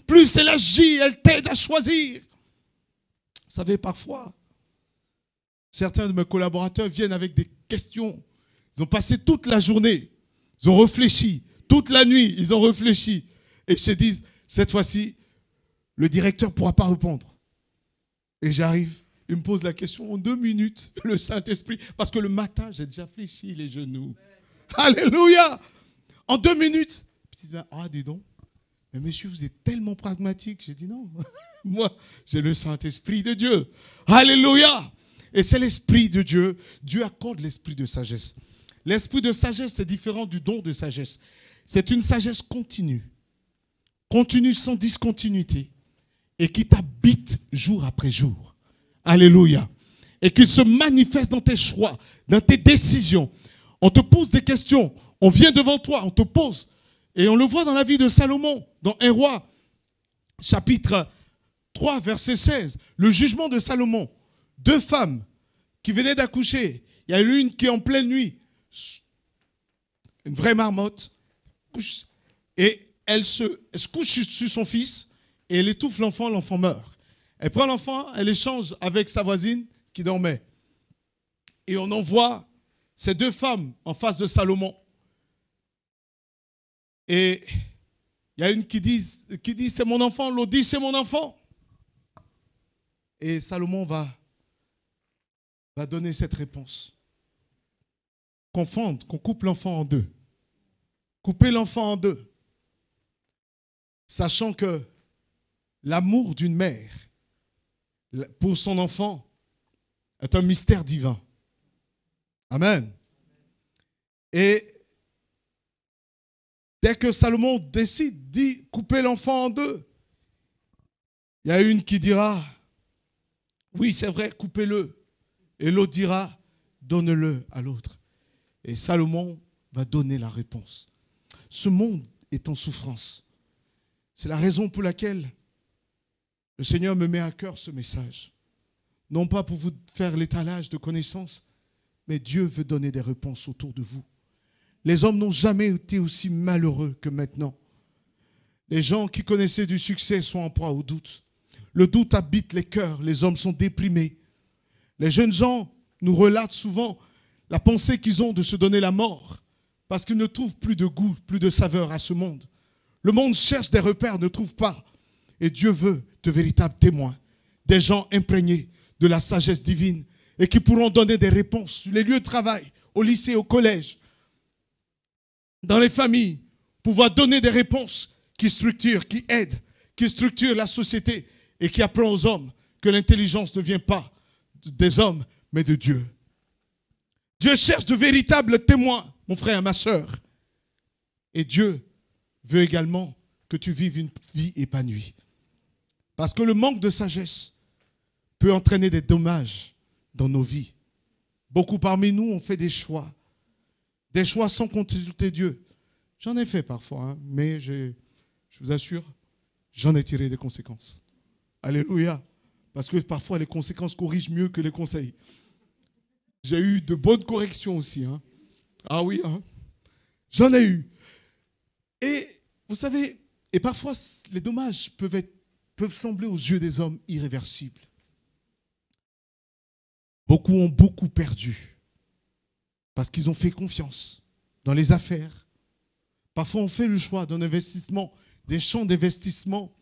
plus elle agit, elle t'aide à choisir. Vous savez, parfois, certains de mes collaborateurs viennent avec des questions. Ils ont passé toute la journée, ils ont réfléchi, toute la nuit, ils ont réfléchi. Et ils se disent, cette fois-ci, le directeur ne pourra pas répondre. Et j'arrive, il me pose la question en 2 minutes, le Saint-Esprit, parce que le matin, j'ai déjà fléchi les genoux. Alléluia. En 2 minutes. Ah, dis donc. Mais monsieur, vous êtes tellement pragmatique. J'ai dit non. Moi, j'ai le Saint-Esprit de Dieu. Alléluia. Et c'est l'Esprit de Dieu. Dieu accorde l'esprit de sagesse. L'esprit de sagesse, c'est différent du don de sagesse. C'est une sagesse continue. Continue sans discontinuité. Et qui t'habite jour après jour. Alléluia. Et qui se manifeste dans tes choix, dans tes décisions. On te pose des questions, on vient devant toi, on te pose. Et on le voit dans la vie de Salomon, dans 1 Roi, chapitre 3, verset 16. Le jugement de Salomon. 2 femmes qui venaient d'accoucher. Il y a une qui est en pleine nuit, une vraie marmotte, et elle se couche sur son fils et elle étouffe l'enfant, l'enfant meurt. Elle prend l'enfant, elle échange avec sa voisine qui dormait. Et on envoie ces 2 femmes en face de Salomon. Et il y a une qui dit c'est mon enfant, l'autre dit c'est mon enfant. Et Salomon va donner cette réponse. Qu'on coupe l'enfant en 2. Couper l'enfant en 2. Sachant que l'amour d'une mère pour son enfant est un mystère divin. Amen. Et dès que Salomon dit couper l'enfant en 2, il y a une qui dira, oui c'est vrai, coupez-le. Et l'autre dira, donne-le à l'autre. Et Salomon va donner la réponse. Ce monde est en souffrance. C'est la raison pour laquelle le Seigneur me met à cœur ce message. Non pas pour vous faire l'étalage de connaissances, mais Dieu veut donner des réponses autour de vous. Les hommes n'ont jamais été aussi malheureux que maintenant. Les gens qui connaissaient du succès sont en proie au doute. Le doute habite les cœurs, les hommes sont déprimés. Les jeunes gens nous relatent souvent la pensée qu'ils ont de se donner la mort parce qu'ils ne trouvent plus de goût, plus de saveur à ce monde. Le monde cherche des repères, ne trouve pas. Et Dieu veut de véritables témoins, des gens imprégnés de la sagesse divine et qui pourront donner des réponses sur les lieux de travail, au lycée, au collège, dans les familles, pouvoir donner des réponses qui structurent, qui aident, qui structurent la société et qui apprend aux hommes que l'intelligence ne vient pas des hommes, mais de Dieu. Dieu cherche de véritables témoins, mon frère, ma sœur. Et Dieu veut également que tu vives une vie épanouie. Parce que le manque de sagesse peut entraîner des dommages dans nos vies. Beaucoup parmi nous ont fait des choix sans consulter Dieu. J'en ai fait parfois, hein, mais je vous assure, j'en ai tiré des conséquences. Alléluia. Parce que parfois, les conséquences corrigent mieux que les conseils. J'ai eu de bonnes corrections aussi. Hein. Ah oui, hein. J'en ai eu. Et vous savez, et parfois, les dommages peuvent sembler aux yeux des hommes irréversibles. Beaucoup ont beaucoup perdu parce qu'ils ont fait confiance dans les affaires. Parfois, on fait le choix d'un investissement, des champs d'investissement,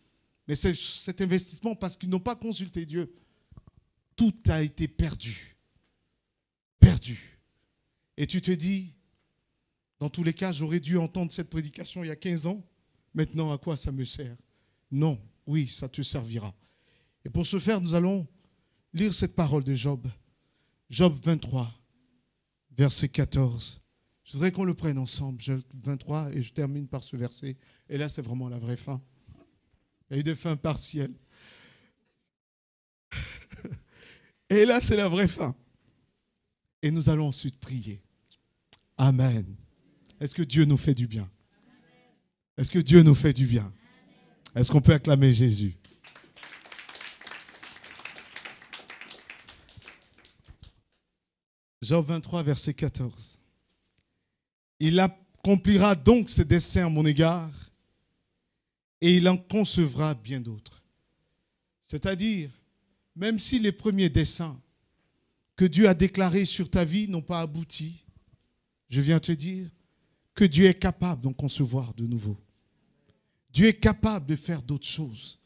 mais c'est cet investissement parce qu'ils n'ont pas consulté Dieu. Tout a été perdu. Perdu. Et tu te dis, dans tous les cas, j'aurais dû entendre cette prédication il y a 15 ans. Maintenant, à quoi ça me sert? Non, oui, ça te servira. Et pour ce faire, nous allons lire cette parole de Job. Job 23, verset 14. Je voudrais qu'on le prenne ensemble, Job 23, et je termine par ce verset. Et là, c'est vraiment la vraie fin. Il y a eu des fins partielles. Et là, c'est la vraie fin. Et nous allons ensuite prier. Amen. Est-ce que Dieu nous fait du bien? Est-ce que Dieu nous fait du bien? Est-ce qu'on peut acclamer Jésus? Job 23, verset 14. Il accomplira donc ses desseins à mon égard et il en concevra bien d'autres. C'est-à-dire, même si les premiers desseins que Dieu a déclarés sur ta vie n'ont pas abouti, je viens te dire que Dieu est capable d'en concevoir de nouveau. Dieu est capable de faire d'autres choses.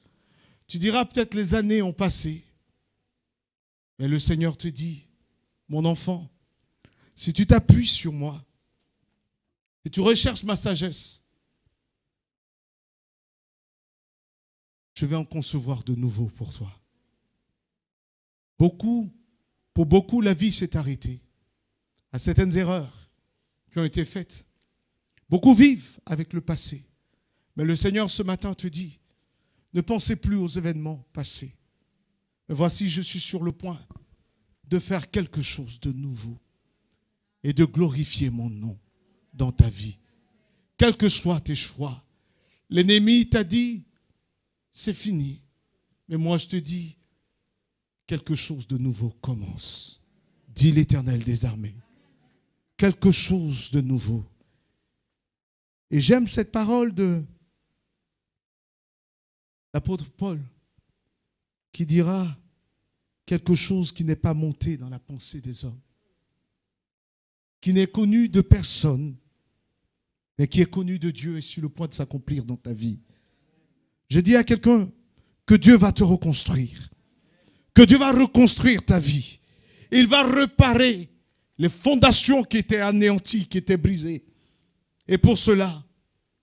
Tu diras peut-être les années ont passé, mais le Seigneur te dit, mon enfant, si tu t'appuies sur moi, si tu recherches ma sagesse, je vais en concevoir de nouveau pour toi. Pour beaucoup, la vie s'est arrêtée à certaines erreurs qui ont été faites. Beaucoup vivent avec le passé. Mais le Seigneur ce matin te dit, ne pensez plus aux événements passés. Mais voici, je suis sur le point de faire quelque chose de nouveau et de glorifier mon nom dans ta vie. Quels que soient tes choix, l'ennemi t'a dit, c'est fini. Mais moi je te dis, quelque chose de nouveau commence. Dit l'Éternel des armées. Quelque chose de nouveau. Et j'aime cette parole de l'apôtre Paul qui dira quelque chose qui n'est pas monté dans la pensée des hommes, qui n'est connu de personne, mais qui est connu de Dieu et sur le point de s'accomplir dans ta vie. Je dis à quelqu'un que Dieu va te reconstruire, que Dieu va reconstruire ta vie. Il va réparer les fondations qui étaient anéanties, qui étaient brisées. Et pour cela,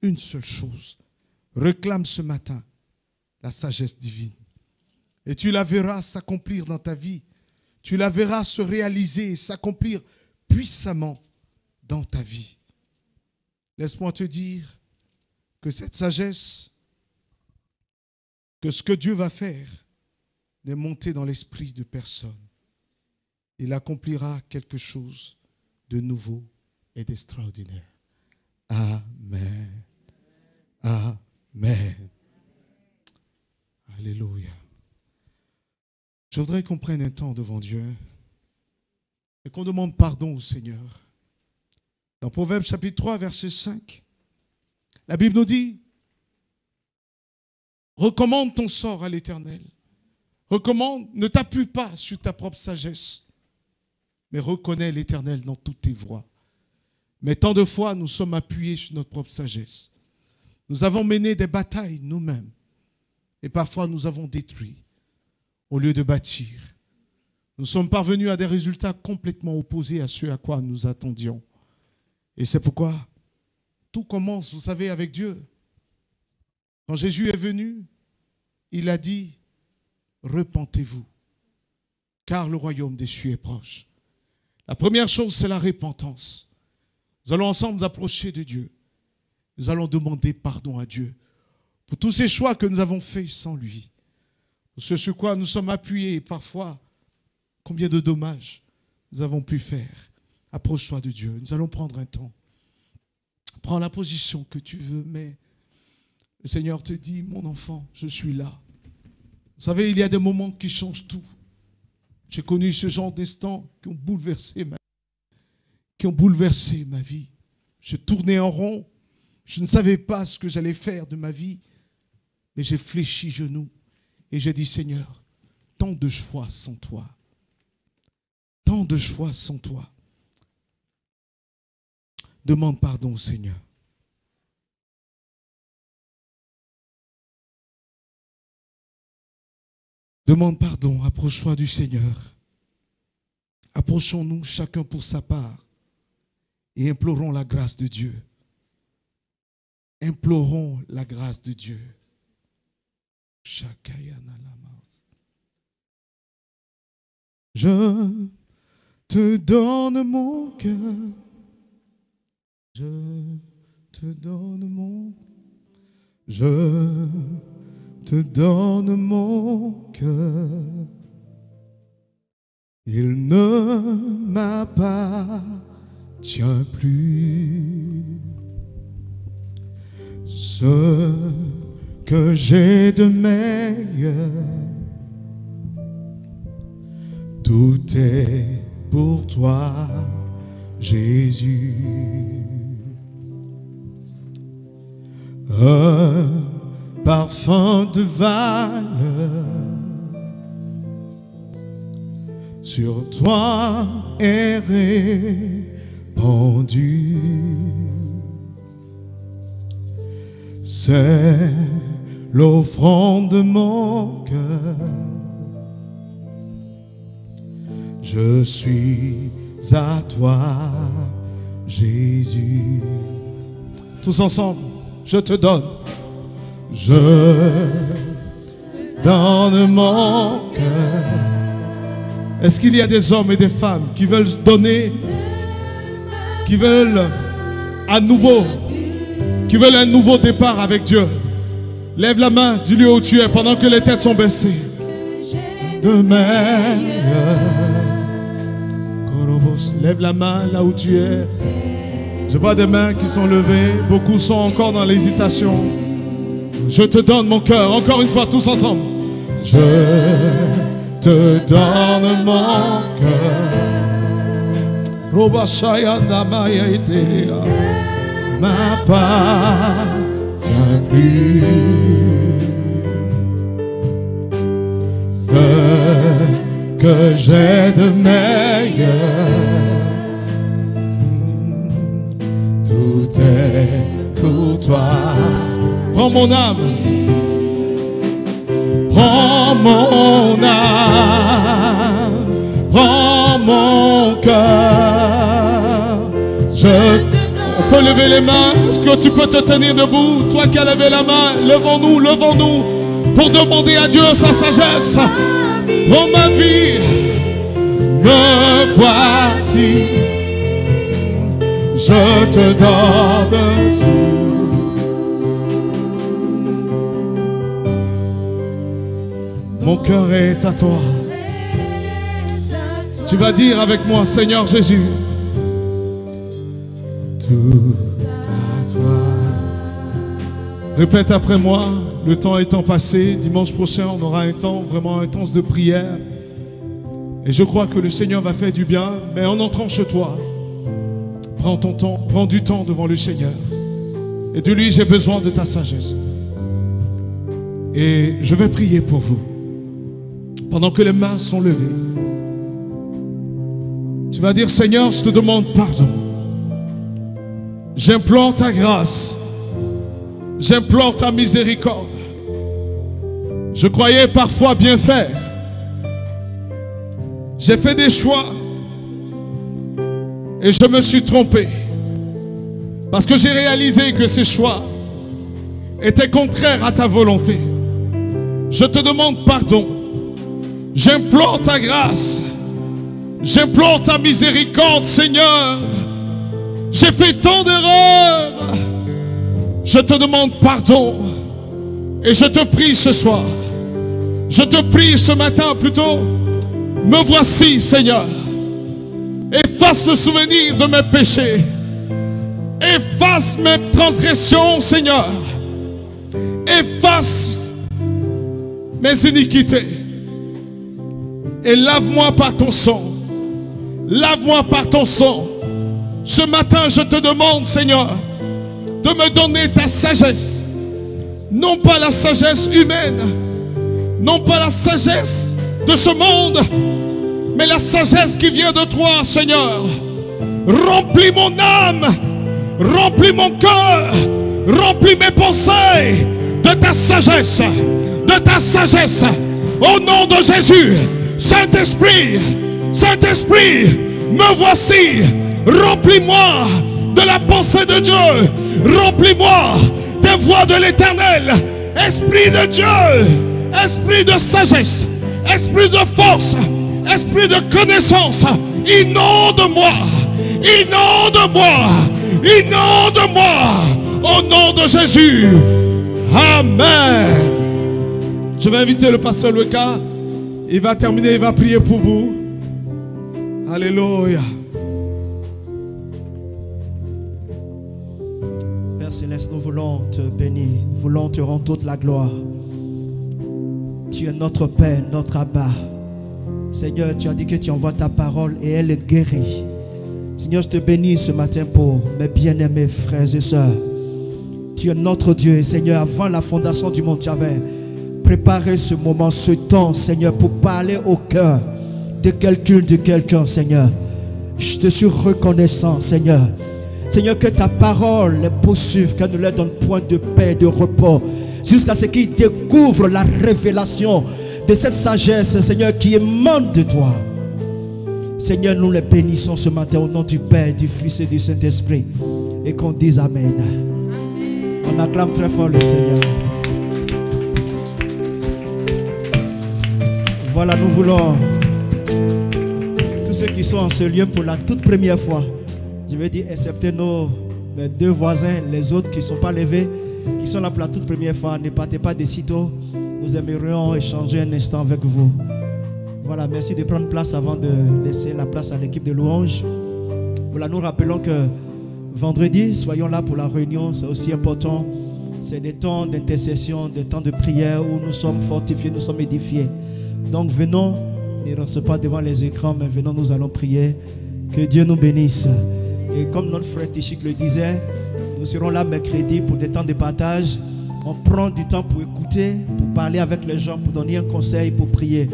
une seule chose, réclame ce matin la sagesse divine. Et tu la verras s'accomplir dans ta vie. Tu la verras se réaliser et s'accomplir puissamment dans ta vie. Laisse-moi te dire que cette sagesse, que ce que Dieu va faire, n'est monté dans l'esprit de personne. Il accomplira quelque chose de nouveau et d'extraordinaire. Amen. Amen. Alléluia. Je voudrais qu'on prenne un temps devant Dieu et qu'on demande pardon au Seigneur. Dans Proverbes chapitre 3, verset 5, la Bible nous dit, recommande ton sort à l'Éternel. Recommande, ne t'appuie pas sur ta propre sagesse, mais reconnais l'Éternel dans toutes tes voies. Mais tant de fois, nous sommes appuyés sur notre propre sagesse. Nous avons mené des batailles nous-mêmes. Et parfois, nous avons détruit au lieu de bâtir. Nous sommes parvenus à des résultats complètement opposés à ceux à quoi nous attendions. Et c'est pourquoi tout commence, vous savez, avec Dieu. Quand Jésus est venu, il a dit, repentez-vous, car le royaume des cieux est proche. La première chose, c'est la repentance. Nous allons ensemble nous approcher de Dieu. Nous allons demander pardon à Dieu pour tous ces choix que nous avons faits sans lui. Pour ce sur quoi nous sommes appuyés et parfois, combien de dommages nous avons pu faire. Approche-toi de Dieu. Nous allons prendre un temps. Prends la position que tu veux, mais le Seigneur te dit, mon enfant, je suis là. Vous savez, il y a des moments qui changent tout. J'ai connu ce genre d'instants qui ont bouleversé ma vie. Je tournais en rond. Je ne savais pas ce que j'allais faire de ma vie. Mais j'ai fléchi genoux et j'ai dit, Seigneur, tant de choix sans toi. Tant de choix sans toi. Demande pardon au Seigneur. Demande pardon, approche-toi du Seigneur. Approchons-nous chacun pour sa part et implorons la grâce de Dieu. Implorons la grâce de Dieu. Je te donne mon cœur. Je te donne mon cœur. Je te donne mon cœur. Il ne m'appartient plus. Ce que j'ai de meilleur, tout est pour toi, Jésus. Un parfum de valeur sur toi est répandu. C'est l'offrande de mon cœur. Je suis à toi, Jésus. Tous ensemble, je te donne. Je te donne mon cœur. Est-ce qu'il y a des hommes et des femmes qui veulent donner, qui veulent à nouveau, qui veulent un nouveau départ avec Dieu? Lève la main du lieu où tu es pendant que les têtes sont baissées. Demain, lève la main là où tu es. Je vois des mains qui sont levées. Beaucoup sont encore dans l'hésitation. Je te donne mon cœur. Encore une fois, tous ensemble. Je te donne mon cœur. M'appartient plus. Ce que j'ai de meilleur, tout est pour toi. Prends mon âme, prends mon âme, prends mon cœur. On peut lever les mains. Est-ce que tu peux te tenir debout? Toi qui as levé la main, levons-nous, levons-nous pour demander à Dieu sa sagesse. Prends ma vie, me voici, je te donne tout. Mon cœur est à toi. Tu vas dire avec moi, Seigneur Jésus, tout à toi. Répète après moi. Le temps étant passé, dimanche prochain, on aura un temps vraiment intense de prière. Et je crois que le Seigneur va faire du bien. Mais en entrant chez toi, prends ton temps, prends du temps devant le Seigneur. Et de lui, j'ai besoin de ta sagesse. Et je vais prier pour vous. Pendant que les mains sont levées, tu vas dire, Seigneur, je te demande pardon. J'implore ta grâce. J'implore ta miséricorde. Je croyais parfois bien faire. J'ai fait des choix et je me suis trompé. Parce que j'ai réalisé que ces choix étaient contraires à ta volonté. Je te demande pardon. J'implore ta grâce. J'implore ta miséricorde, Seigneur. J'ai fait tant d'erreurs. Je te demande pardon. Et je te prie ce soir. Je te prie ce matin plutôt. Me voici, Seigneur. Efface le souvenir de mes péchés. Efface mes transgressions, Seigneur. Efface mes iniquités. Et lave-moi par ton sang. Lave-moi par ton sang. Ce matin, je te demande, Seigneur, de me donner ta sagesse. Non pas la sagesse humaine, non pas la sagesse de ce monde, mais la sagesse qui vient de toi, Seigneur. Remplis mon âme, remplis mon cœur, remplis mes pensées de ta sagesse, de ta sagesse. Au nom de Jésus, Saint-Esprit, Saint-Esprit, me voici. Remplis-moi de la pensée de Dieu. Remplis-moi des voies de l'Éternel. Esprit de Dieu, esprit de sagesse, esprit de force, esprit de connaissance, inonde-moi, inonde-moi, inonde-moi, au nom de Jésus. Amen. Je vais inviter le pasteur Lucas. Il va terminer, il va prier pour vous. Alléluia. Père Céleste, nous voulons te bénir, nous voulons te rendre toute la gloire. Tu es notre Père, notre Abba. Seigneur, tu as dit que tu envoies ta parole et elle guérit. Seigneur, je te bénis ce matin pour mes bien-aimés frères et sœurs. Tu es notre Dieu. Et Seigneur, avant la fondation du monde, tu avais préparé ce moment, ce temps, Seigneur, pour parler au cœur de quelqu'un, Seigneur. Je te suis reconnaissant, Seigneur. Seigneur, que ta parole les poursuive, qu'elle ne leur donne point de paix, de repos, jusqu'à ce qu'ils découvrent la révélation de cette sagesse, Seigneur, qui émane de toi. Seigneur, nous les bénissons ce matin au nom du Père, du Fils et du Saint-Esprit. Et qu'on dise Amen. Amen. On acclame très fort le Seigneur. Voilà, nous voulons tous ceux qui sont en ce lieu pour la toute première fois, je vais dire, excepté mes deux voisins, les autres qui ne sont pas levés, qui sont là pour la toute première fois, ne partez pas de sitôt. Nous aimerions échanger un instant avec vous. Voilà, merci de prendre place avant de laisser la place à l'équipe de louange. Voilà, nous rappelons que vendredi, soyons là pour la réunion, c'est aussi important. C'est des temps d'intercession, des temps de prière où nous sommes fortifiés, nous sommes édifiés. Donc venons, ne restons pas devant les écrans, mais venons, nous allons prier. Que Dieu nous bénisse. Et comme notre frère Tichik le disait, nous serons là mercredi pour des temps de partage. On prend du temps pour écouter, pour parler avec les gens, pour donner un conseil, pour prier.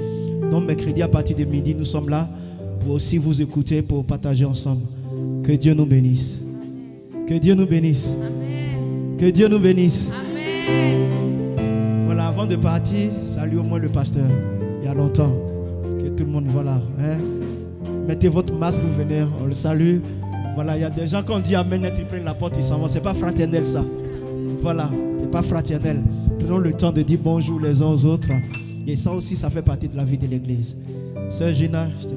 Donc mercredi à partir de midi, nous sommes là pour aussi vous écouter, pour partager ensemble. Que Dieu nous bénisse. Que Dieu nous bénisse. Amen. Que Dieu nous bénisse. Amen. Voilà, avant de partir, salut au moins le pasteur. Il y a longtemps que tout le monde, voilà. Hein? Mettez votre masque, vous venez, on le salue. Voilà, il y a des gens qui ont dit Amen, ils prennent la porte, ils s'en vont. C'est pas fraternel ça. Voilà, c'est pas fraternel. Prenons le temps de dire bonjour les uns aux autres. Et ça aussi, ça fait partie de la vie de l'église. Sœur Gina, je te laisse.